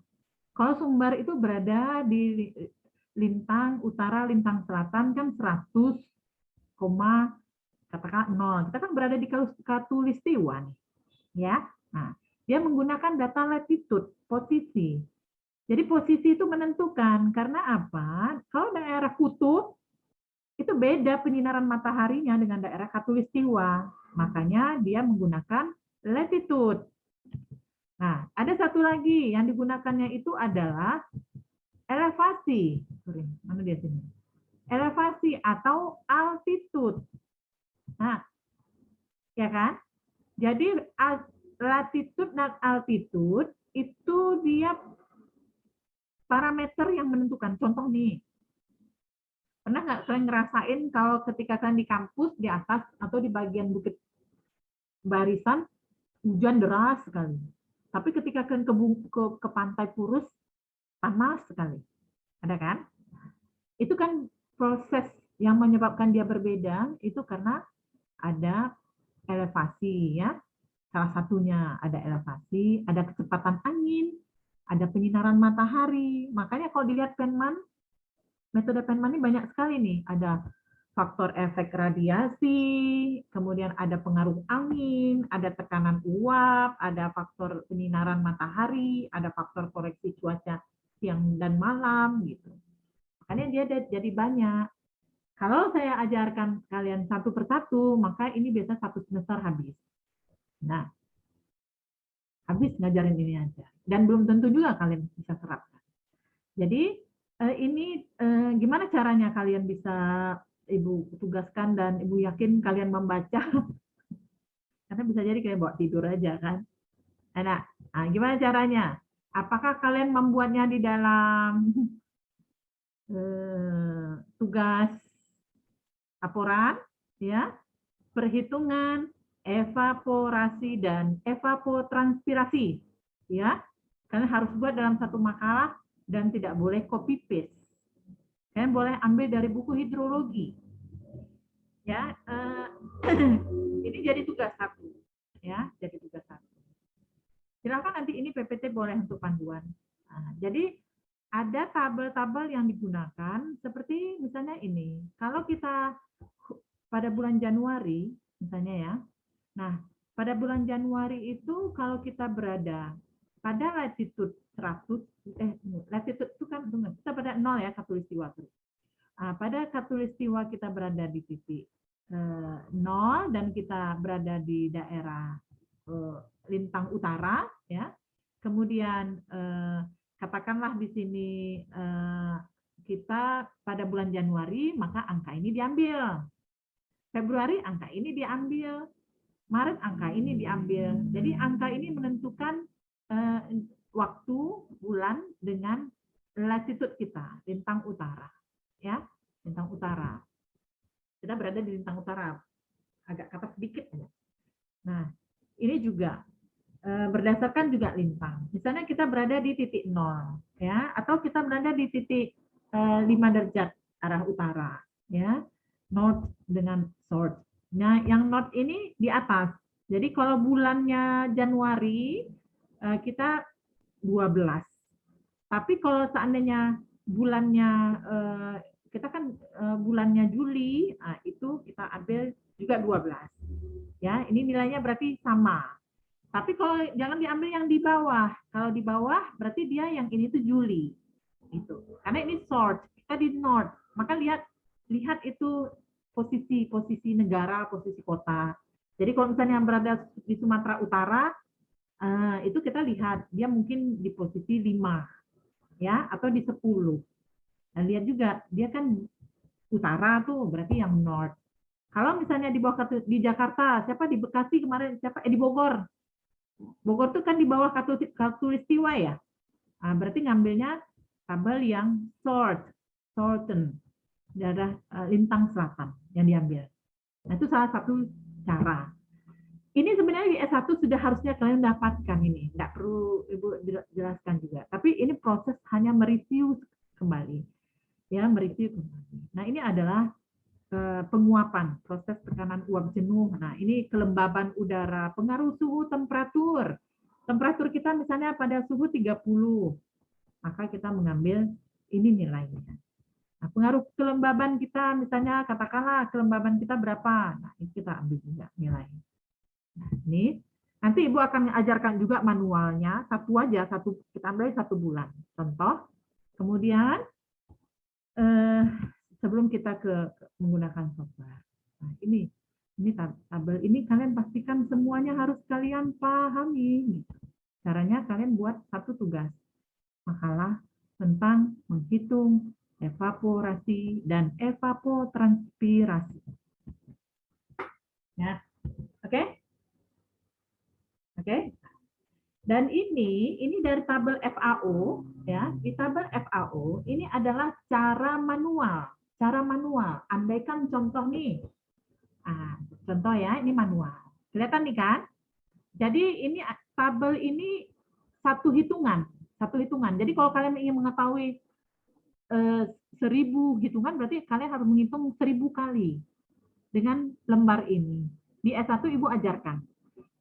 A: kalau sumber itu berada di lintang utara, lintang selatan kan 100, katakan 0. Kita kan berada di Khatulistiwa nih, ya. Nah, dia menggunakan data latitude, posisi. Jadi posisi itu menentukan karena apa? Kalau daerah kutub itu beda penyinaran mataharinya dengan daerah Khatulistiwa. Makanya dia menggunakan latitude. Nah, ada satu lagi yang digunakannya itu adalah elevasi. Sorry, mana dia sini? Elevasi atau altitude. Nah, ya kan? Jadi latitude dan altitude itu dia parameter yang menentukan. Contoh nih, pernah nggak kalian ngerasain kalau ketika kalian di kampus di atas atau di bagian bukit barisan hujan deras sekali. Tapi ketika kalian ke pantai Purus panas sekali. Ada kan? Itu kan proses yang menyebabkan dia berbeda itu karena ada elevasi ya. Salah satunya ada elevasi, ada kecepatan angin, ada penyinaran matahari. Makanya kalau dilihat Penman, metode Penman ini banyak sekali nih. Ada faktor efek radiasi, kemudian ada pengaruh angin, ada tekanan uap, ada faktor penyinaran matahari, ada faktor koreksi cuaca siang dan malam gitu. Makanya dia jadi banyak. Kalau saya ajarkan kalian satu persatu, maka ini biasa 1 semester habis. Nah, habis ngajarin ini aja. Dan belum tentu juga kalian bisa terapkan. Jadi ini gimana caranya kalian bisa Ibu tugaskan dan Ibu yakin kalian membaca. Karena bisa jadi kalian bawa tidur aja kan. Nah, gimana caranya? Apakah kalian membuatnya di dalam tugas laporan, ya, perhitungan, evaporasi dan evapotranspirasi, ya. Kalian harus buat dalam satu makalah dan tidak boleh copy paste. Kalian boleh ambil dari buku hidrologi, ya. Ini jadi tugas 1, ya, jadi tugas 1. Silakan nanti ini PPT boleh untuk panduan. Nah, jadi ada tabel-tabel yang digunakan seperti misalnya ini. Kalau kita pada bulan Januari, misalnya ya. Nah, pada bulan Januari itu kalau kita berada pada latitude 100, latitude itu kan kita pada 0 ya, khatulistiwa. Pada khatulistiwa kita berada di titik 0 dan kita berada di daerah lintang utara, ya. Kemudian katakanlah di sini kita pada bulan Januari, maka angka ini diambil. Februari angka ini diambil. Maret angka ini diambil. Jadi angka ini menentukan waktu bulan dengan latitude kita, lintang utara. Ya, lintang utara. Kita berada di lintang utara. Agak ke atas sedikit aja. Nah, ini juga berdasarkan juga lintang. Misalnya kita berada di titik 0, ya, atau kita berada di titik 5 derajat arah utara, ya, north dengan south. Nah, yang north ini di atas. Jadi kalau bulannya Januari kita 12. Tapi kalau seandainya bulannya kita kan bulannya Juli, itu kita ambil juga 12. Ya, ini nilainya berarti sama. Tapi kalau jangan diambil yang di bawah. Kalau di bawah berarti dia yang ini tuh Juli. Itu. Karena ini south, kita di north. Maka lihat itu posisi negara, posisi kota. Jadi kalau misalnya yang berada di Sumatera Utara, itu kita lihat dia mungkin di posisi 5, ya, atau di 10. Dan lihat juga dia kan utara tuh, berarti yang north. Kalau misalnya di bawah di Jakarta, siapa di Bekasi kemarin, siapa di Bogor. Bogor tuh kan di bawah Katulistiwa ya. Nah, berarti ngambilnya tabel yang Southern, daerah lintang selatan yang diambil. Nah, itu salah satu cara. Ini sebenarnya di S1 sudah harusnya kalian dapatkan ini. Nggak perlu Ibu jelaskan juga. Tapi ini proses hanya mereview kembali. Ya, mereview kembali. Nah, ini adalah penguapan, proses tekanan uap jenuh. Nah, ini kelembaban udara, pengaruh suhu, temperatur. Temperatur kita misalnya pada suhu 30, maka kita mengambil ini nilainya. Nah, pengaruh kelembaban kita misalnya katakanlah kelembaban kita berapa. Nah, ini kita ambil juga nilainya. Nah, ini nanti Ibu akan ajarkan juga manualnya, kita ambil 1 bulan. Contoh, kemudian sebelum kita menggunakan software. Nah, ini tabel ini kalian pastikan semuanya harus kalian pahami. Caranya kalian buat satu tugas makalah tentang menghitung evaporasi dan evapotranspirasi. Ya, oke? Oke. Dan ini dari tabel FAO, ya. Di tabel FAO ini adalah cara manual. Andaikan contoh nih. Contoh ya, ini manual. Kelihatan nih kan? Jadi ini tabel ini satu hitungan. Jadi kalau kalian ingin mengetahui 1000 hitungan, berarti kalian harus menghitung 1000 kali dengan lembar ini. Di S1 Ibu ajarkan.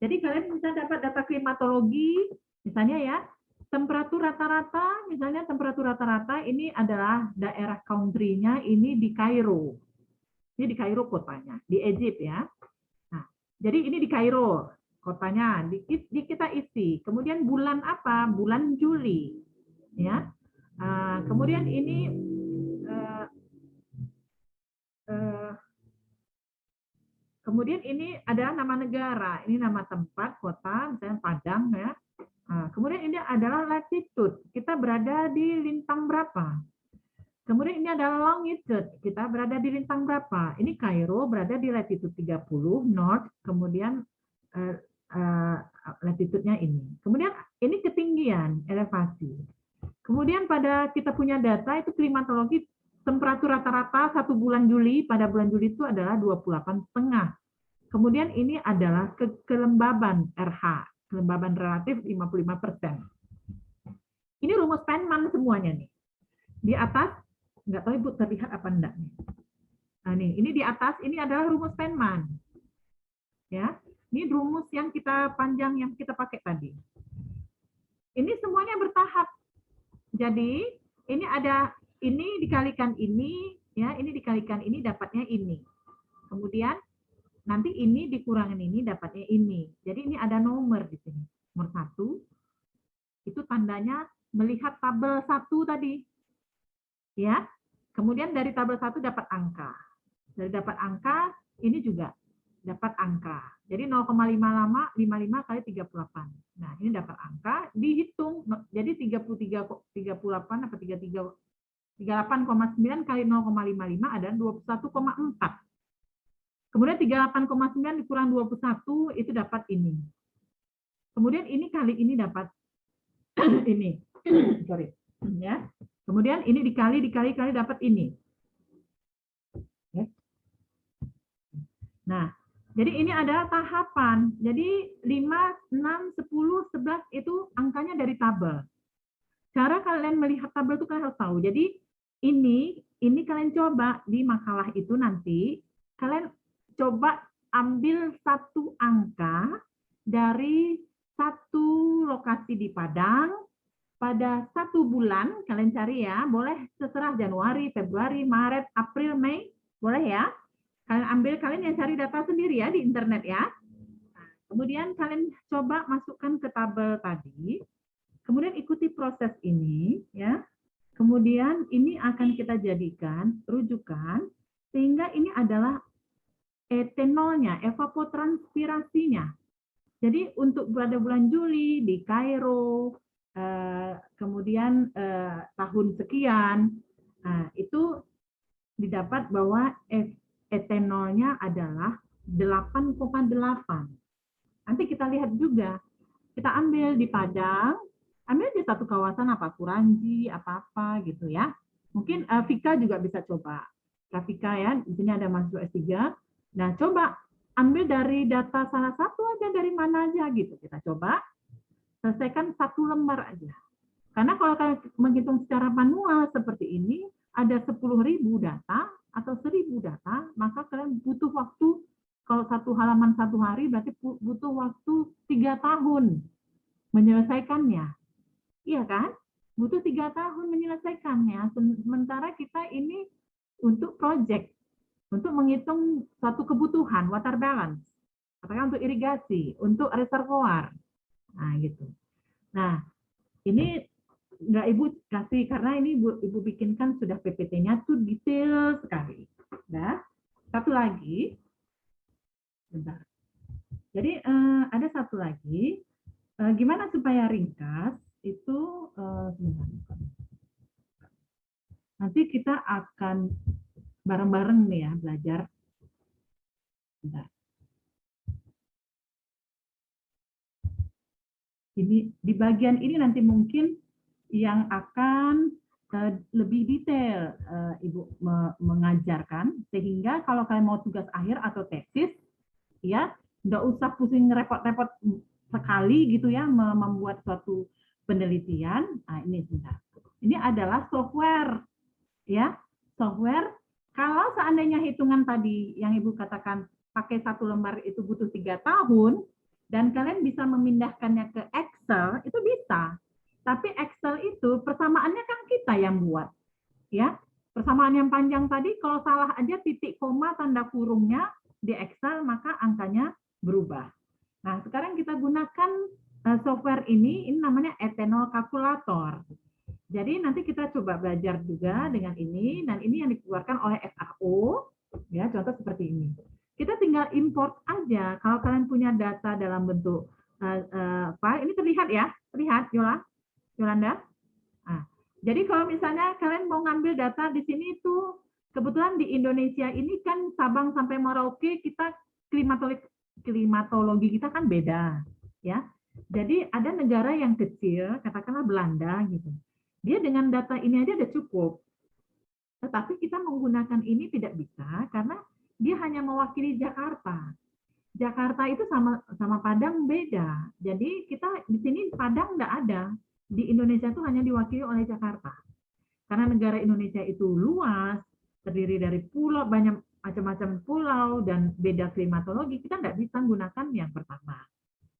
A: Jadi kalian bisa dapat data klimatologi, misalnya ya, temperatur rata-rata, misalnya temperatur rata-rata ini adalah daerah country-nya ini di Kairo. Ini di Kairo kotanya, di Egypt ya. Nah, jadi ini di Kairo kotanya, kita isi. Kemudian bulan apa? Bulan Juli. Ya. Kemudian ini kemudian ini ada nama negara, ini nama tempat, kota, misalnya Padang ya. Kemudian ini adalah latitude, kita berada di lintang berapa. Kemudian ini adalah longitude, kita berada di lintang berapa. Ini Kairo berada di latitude 30 north, kemudian latitude-nya ini. Kemudian ini ketinggian, elevasi. Kemudian pada kita punya data itu klimatologi, temperatur rata-rata 1 bulan Juli, pada bulan Juli itu adalah 28,5. Kemudian ini adalah kelembaban RH, kelembaban relatif 55%. Ini rumus Feynman semuanya nih. Di atas, nggak tahu Ibu terlihat apa enggak nih. Nah nih, ini di atas, ini adalah rumus Feynman. Ya, ini rumus yang kita panjang yang kita pakai tadi. Ini semuanya bertahap. Jadi ini ada ini dikalikan ini, ya ini dikalikan ini dapatnya ini. Kemudian nanti ini dikurangin ini dapatnya ini. Jadi ini ada nomor di sini. Nomor 1 itu tandanya melihat tabel 1 tadi. Ya. Kemudian dari tabel 1 dapat angka. Dari dapat angka ini juga dapat angka. Jadi 0,55 kali 38. Nah, ini dapat angka, dihitung. Jadi 38 apa 38,9 kali 0,55 adalah 21,4. Kemudian 38,9 dikurang 21 itu dapat ini. Kemudian ini kali ini dapat ini. Sorry. Ya. Kemudian ini dikali dapat ini. Ya. Nah, jadi ini adalah tahapan. Jadi 5, 6, 10, 11 itu angkanya dari tabel. Cara kalian melihat tabel itu kalian harus tahu. Jadi ini kalian coba di makalah itu nanti kalian coba ambil satu angka dari satu lokasi di Padang pada 1 bulan, kalian cari ya, boleh terserah Januari, Februari, Maret, April, Mei, boleh ya. Kalian ambil, kalian yang cari data sendiri ya di internet ya. Nah, kemudian kalian coba masukkan ke tabel tadi, kemudian ikuti proses ini ya. Kemudian ini akan kita jadikan rujukan sehingga ini adalah etanolnya, evapotranspirasinya. Jadi untuk pada bulan Juli di Kairo, kemudian tahun sekian, itu didapat bahwa etanolnya adalah 8,8. Nanti kita lihat juga, kita ambil di Padang, ambil di satu kawasan apa, Kuranji, apa-apa gitu ya. Mungkin Vika juga bisa coba. Kak Vika ya, di sini ada mahasiswa S3. Nah, coba ambil dari data salah satu aja, dari mana aja gitu. Kita coba selesaikan 1 lembar aja. Karena kalau kalian menghitung secara manual seperti ini, ada 10.000 data atau 1.000 data, maka kalian butuh waktu, kalau satu halaman 1 hari, berarti butuh waktu 3 tahun menyelesaikannya. Iya kan? Butuh 3 tahun menyelesaikannya. Sementara kita ini untuk project, untuk menghitung suatu kebutuhan, water balance, katakan untuk irigasi, untuk reservoir. Nah, gitu. Nah, ini nggak Ibu kasih, karena ini Ibu bikinkan sudah PPT-nya tuh detail sekali. Nah, satu lagi. Bentar. Jadi ada satu lagi, gimana supaya ringkas itu, sebentar. Nanti kita akan bareng-bareng nih ya belajar. Bentar. Ini di bagian ini nanti mungkin yang akan lebih detail Ibu mengajarkan, sehingga kalau kalian mau tugas akhir atau tesis, ya nggak usah pusing repot-repot sekali gitu ya membuat suatu penelitian. Nah, ini sebentar. Ini adalah software, ya software. Kalau seandainya hitungan tadi yang Ibu katakan pakai 1 lembar itu butuh 3 tahun, dan kalian bisa memindahkannya ke Excel, itu bisa. Tapi Excel itu persamaannya kan kita yang buat, ya. Persamaan yang panjang tadi kalau salah aja titik koma tanda kurungnya di Excel, maka angkanya berubah. Nah, sekarang kita gunakan software ini namanya Ethanol Calculator. Jadi nanti kita coba belajar juga dengan ini, dan ini yang dikeluarkan oleh FAO, ya, contoh seperti ini. Kita tinggal import aja. Kalau kalian punya data dalam bentuk file, ini terlihat ya, terlihat Yolanda. Nah, jadi kalau misalnya kalian mau ngambil data di sini itu, kebetulan di Indonesia ini kan Sabang sampai Merauke kita klimatologi kita kan beda, ya. Jadi ada negara yang kecil, katakanlah Belanda gitu. Dia dengan data ini aja udah cukup. Tetapi kita menggunakan ini tidak bisa karena dia hanya mewakili Jakarta. Jakarta itu sama Padang beda. Jadi kita di sini Padang nggak ada. Di Indonesia itu hanya diwakili oleh Jakarta. Karena negara Indonesia itu luas, terdiri dari pulau, banyak macam-macam pulau, dan beda klimatologi, kita nggak bisa menggunakan yang pertama.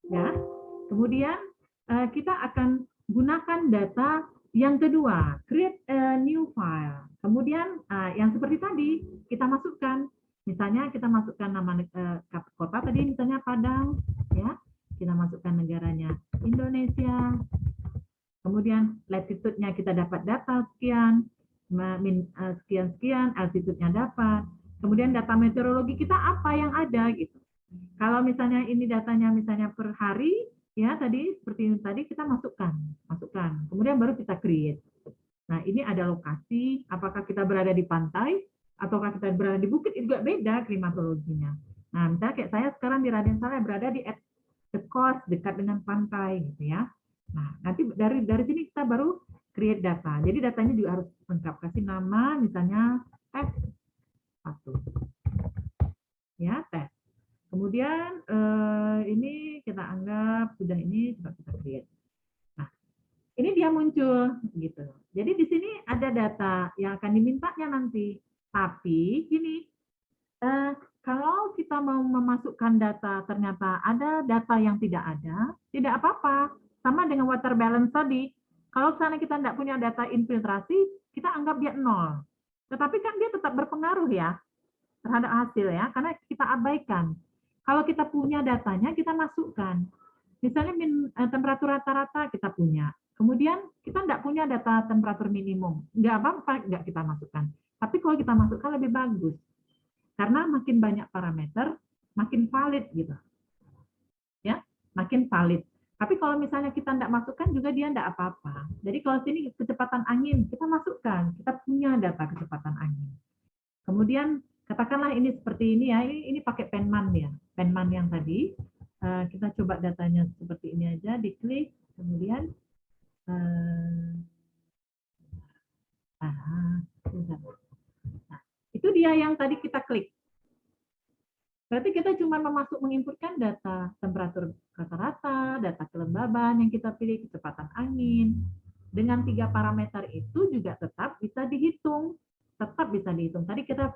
A: Ya. Kemudian kita akan gunakan data yang kedua, create a new file. Kemudian yang seperti tadi, kita masukkan. Misalnya kita masukkan nama kota tadi, misalnya Padang, ya. Kita masukkan negaranya Indonesia. Kemudian latitude-nya kita dapat data sekian, sekian, altitude-nya dapat. Kemudian data meteorologi kita apa yang ada gitu. Kalau misalnya ini datanya misalnya per hari, ya tadi seperti ini tadi kita masukkan. Kemudian baru kita create. Nah, ini ada lokasi, apakah kita berada di pantai ataukah kita berada di bukit, itu juga beda klimatologinya. Nah, misalnya kayak saya sekarang di Raden Saleh berada di the coast, dekat dengan pantai gitu ya. Nah, nanti dari sini kita baru create data. Jadi datanya juga harus lengkap. Kasih nama, misalnya tes 1. Ya, tes. Kemudian ini kita anggap sudah ini, coba kita create. Nah, ini dia muncul gitu. Jadi di sini ada data yang akan dimintanya nanti. Tapi gini, kalau kita mau memasukkan data, ternyata ada data yang tidak ada, tidak apa-apa. Sama dengan water balance tadi. Kalau misalnya kita tidak punya data infiltrasi, kita anggap dia 0. Tetapi kan dia tetap berpengaruh ya terhadap hasil ya, karena kita abaikan. Kalau kita punya datanya, kita masukkan. Misalnya temperatur rata-rata kita punya. Kemudian kita tidak punya data temperatur minimum. Nggak apa-apa, nggak kita masukkan. Tapi kalau kita masukkan lebih bagus. Karena makin banyak parameter, makin valid gitu. Ya, makin valid. Tapi kalau misalnya kita tidak masukkan juga dia tidak apa-apa. Jadi kalau sini kecepatan angin, kita masukkan. Kita punya data kecepatan angin. Kemudian katakanlah ini seperti ini ya, ini pakai Penman ya. Penman yang tadi, kita coba datanya seperti ini aja, diklik, kemudian nah, itu dia yang tadi kita klik. Berarti kita cuma menginputkan data temperatur rata-rata, data kelembaban yang kita pilih, kecepatan angin. Dengan 3 parameter itu juga tetap bisa dihitung. Tetap bisa dihitung. Tadi kita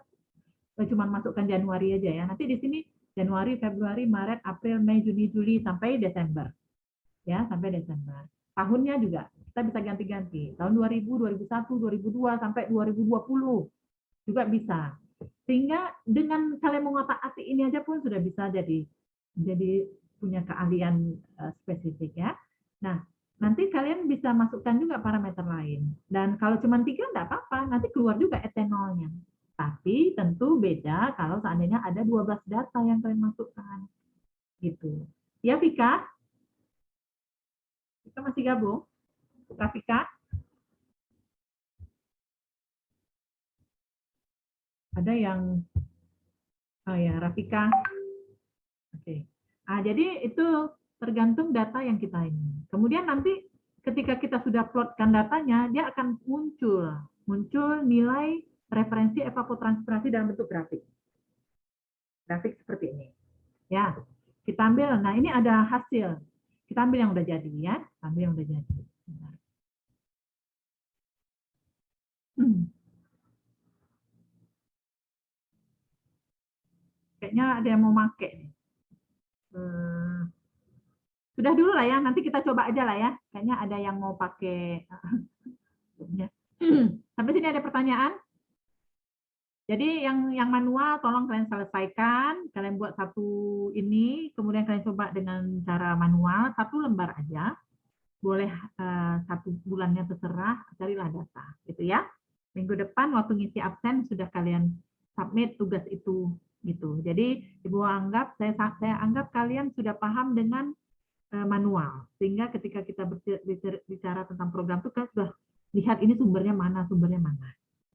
A: cuma masukkan Januari aja ya. Nanti di sini Januari, Februari, Maret, April, Mei, Juni, Juli sampai Desember. Ya, sampai Desember. Tahunnya juga kita bisa ganti-ganti. Tahun 2000, 2001, 2002 sampai 2020 juga bisa. Sehingga dengan kalian mengotak-atik ini aja pun sudah bisa jadi punya keahlian spesifik ya. Nah, nanti kalian bisa masukkan juga parameter lain. Dan kalau cuma 3 enggak apa-apa, nanti keluar juga etanolnya. Tapi tentu beda kalau seandainya ada 12 data yang kalian masukkan. Gitu. Ya, Vika? Kita masih gabung? Rafika? Ada yang ya, Rafika. Oke. Jadi itu tergantung data yang kita ini. Kemudian nanti ketika kita sudah plotkan datanya, dia akan muncul nilai referensi evapotranspirasi dalam bentuk grafik. Grafik seperti ini. Ya, kita ambil. Nah, ini ada hasil. Kita ambil yang udah jadi ya, ambil yang udah jadi. Kayaknya ada yang mau pakai nih. Sudah dulu lah ya, nanti kita coba aja lah ya. Kayaknya ada yang mau pakai. Sampai sini ada pertanyaan? Jadi yang manual tolong kalian selesaikan, kalian buat satu ini, kemudian kalian coba dengan cara manual, 1 lembar aja. Boleh 1 bulannya terserah, carilah data, gitu ya. Minggu depan waktu ngisi absen sudah kalian submit tugas itu, gitu. Jadi Ibu anggap, saya anggap kalian sudah paham dengan manual, sehingga ketika kita bicara tentang program itu kan sudah lihat ini sumbernya mana,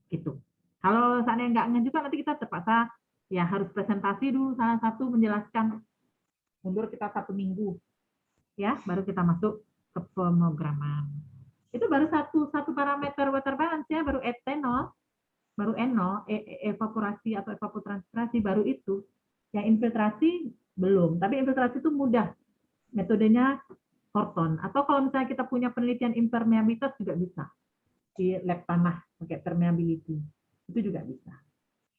A: gitu. Kalau seandainya nggak juga nanti kita terpaksa ya harus presentasi dulu salah satu menjelaskan, mundur kita 1 minggu, ya baru kita masuk ke pemrograman. Itu baru satu parameter water balance ya, baru etanol, baru N0, evaporasi atau evapotranspirasi baru itu. Yang infiltrasi belum, tapi infiltrasi itu mudah. Metodenya Horton. Atau kalau misalnya kita punya penelitian impermeabilitas juga bisa di lab tanah pakai permeability, itu juga bisa,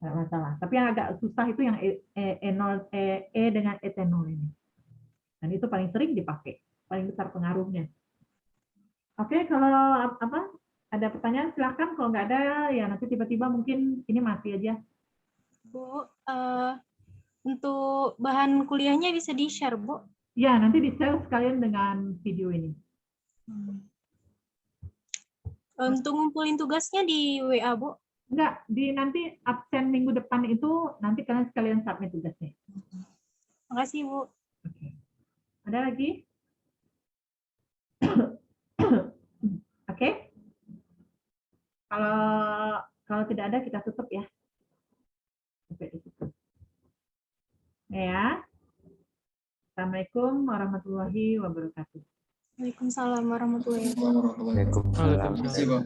A: nggak masalah. Tapi yang agak susah itu yang E dengan etanol ini. Dan itu paling sering dipakai, paling besar pengaruhnya. Oke, kalau ada pertanyaan silakan. Kalau nggak ada ya nanti tiba-tiba mungkin ini mati aja.
B: Bu, untuk bahan kuliahnya bisa di-share, Bu?
A: Ya, nanti di-share sekalian dengan video ini.
B: Untuk ngumpulin tugasnya di WA, Bu?
A: Enggak, nanti absen minggu depan itu nanti kalian sekalian submit tugasnya.
B: Makasih, Bu.
A: Oke. Ada lagi? Oke. Kalau tidak ada kita tutup ya. Sampai ditutup. Ya. Assalamualaikum warahmatullahi wabarakatuh.
B: Waalaikumsalam warahmatullahi wabarakatuh.
C: Waalaikumsalam.
D: Waalaikumsalam.
E: Terima kasih, Pak.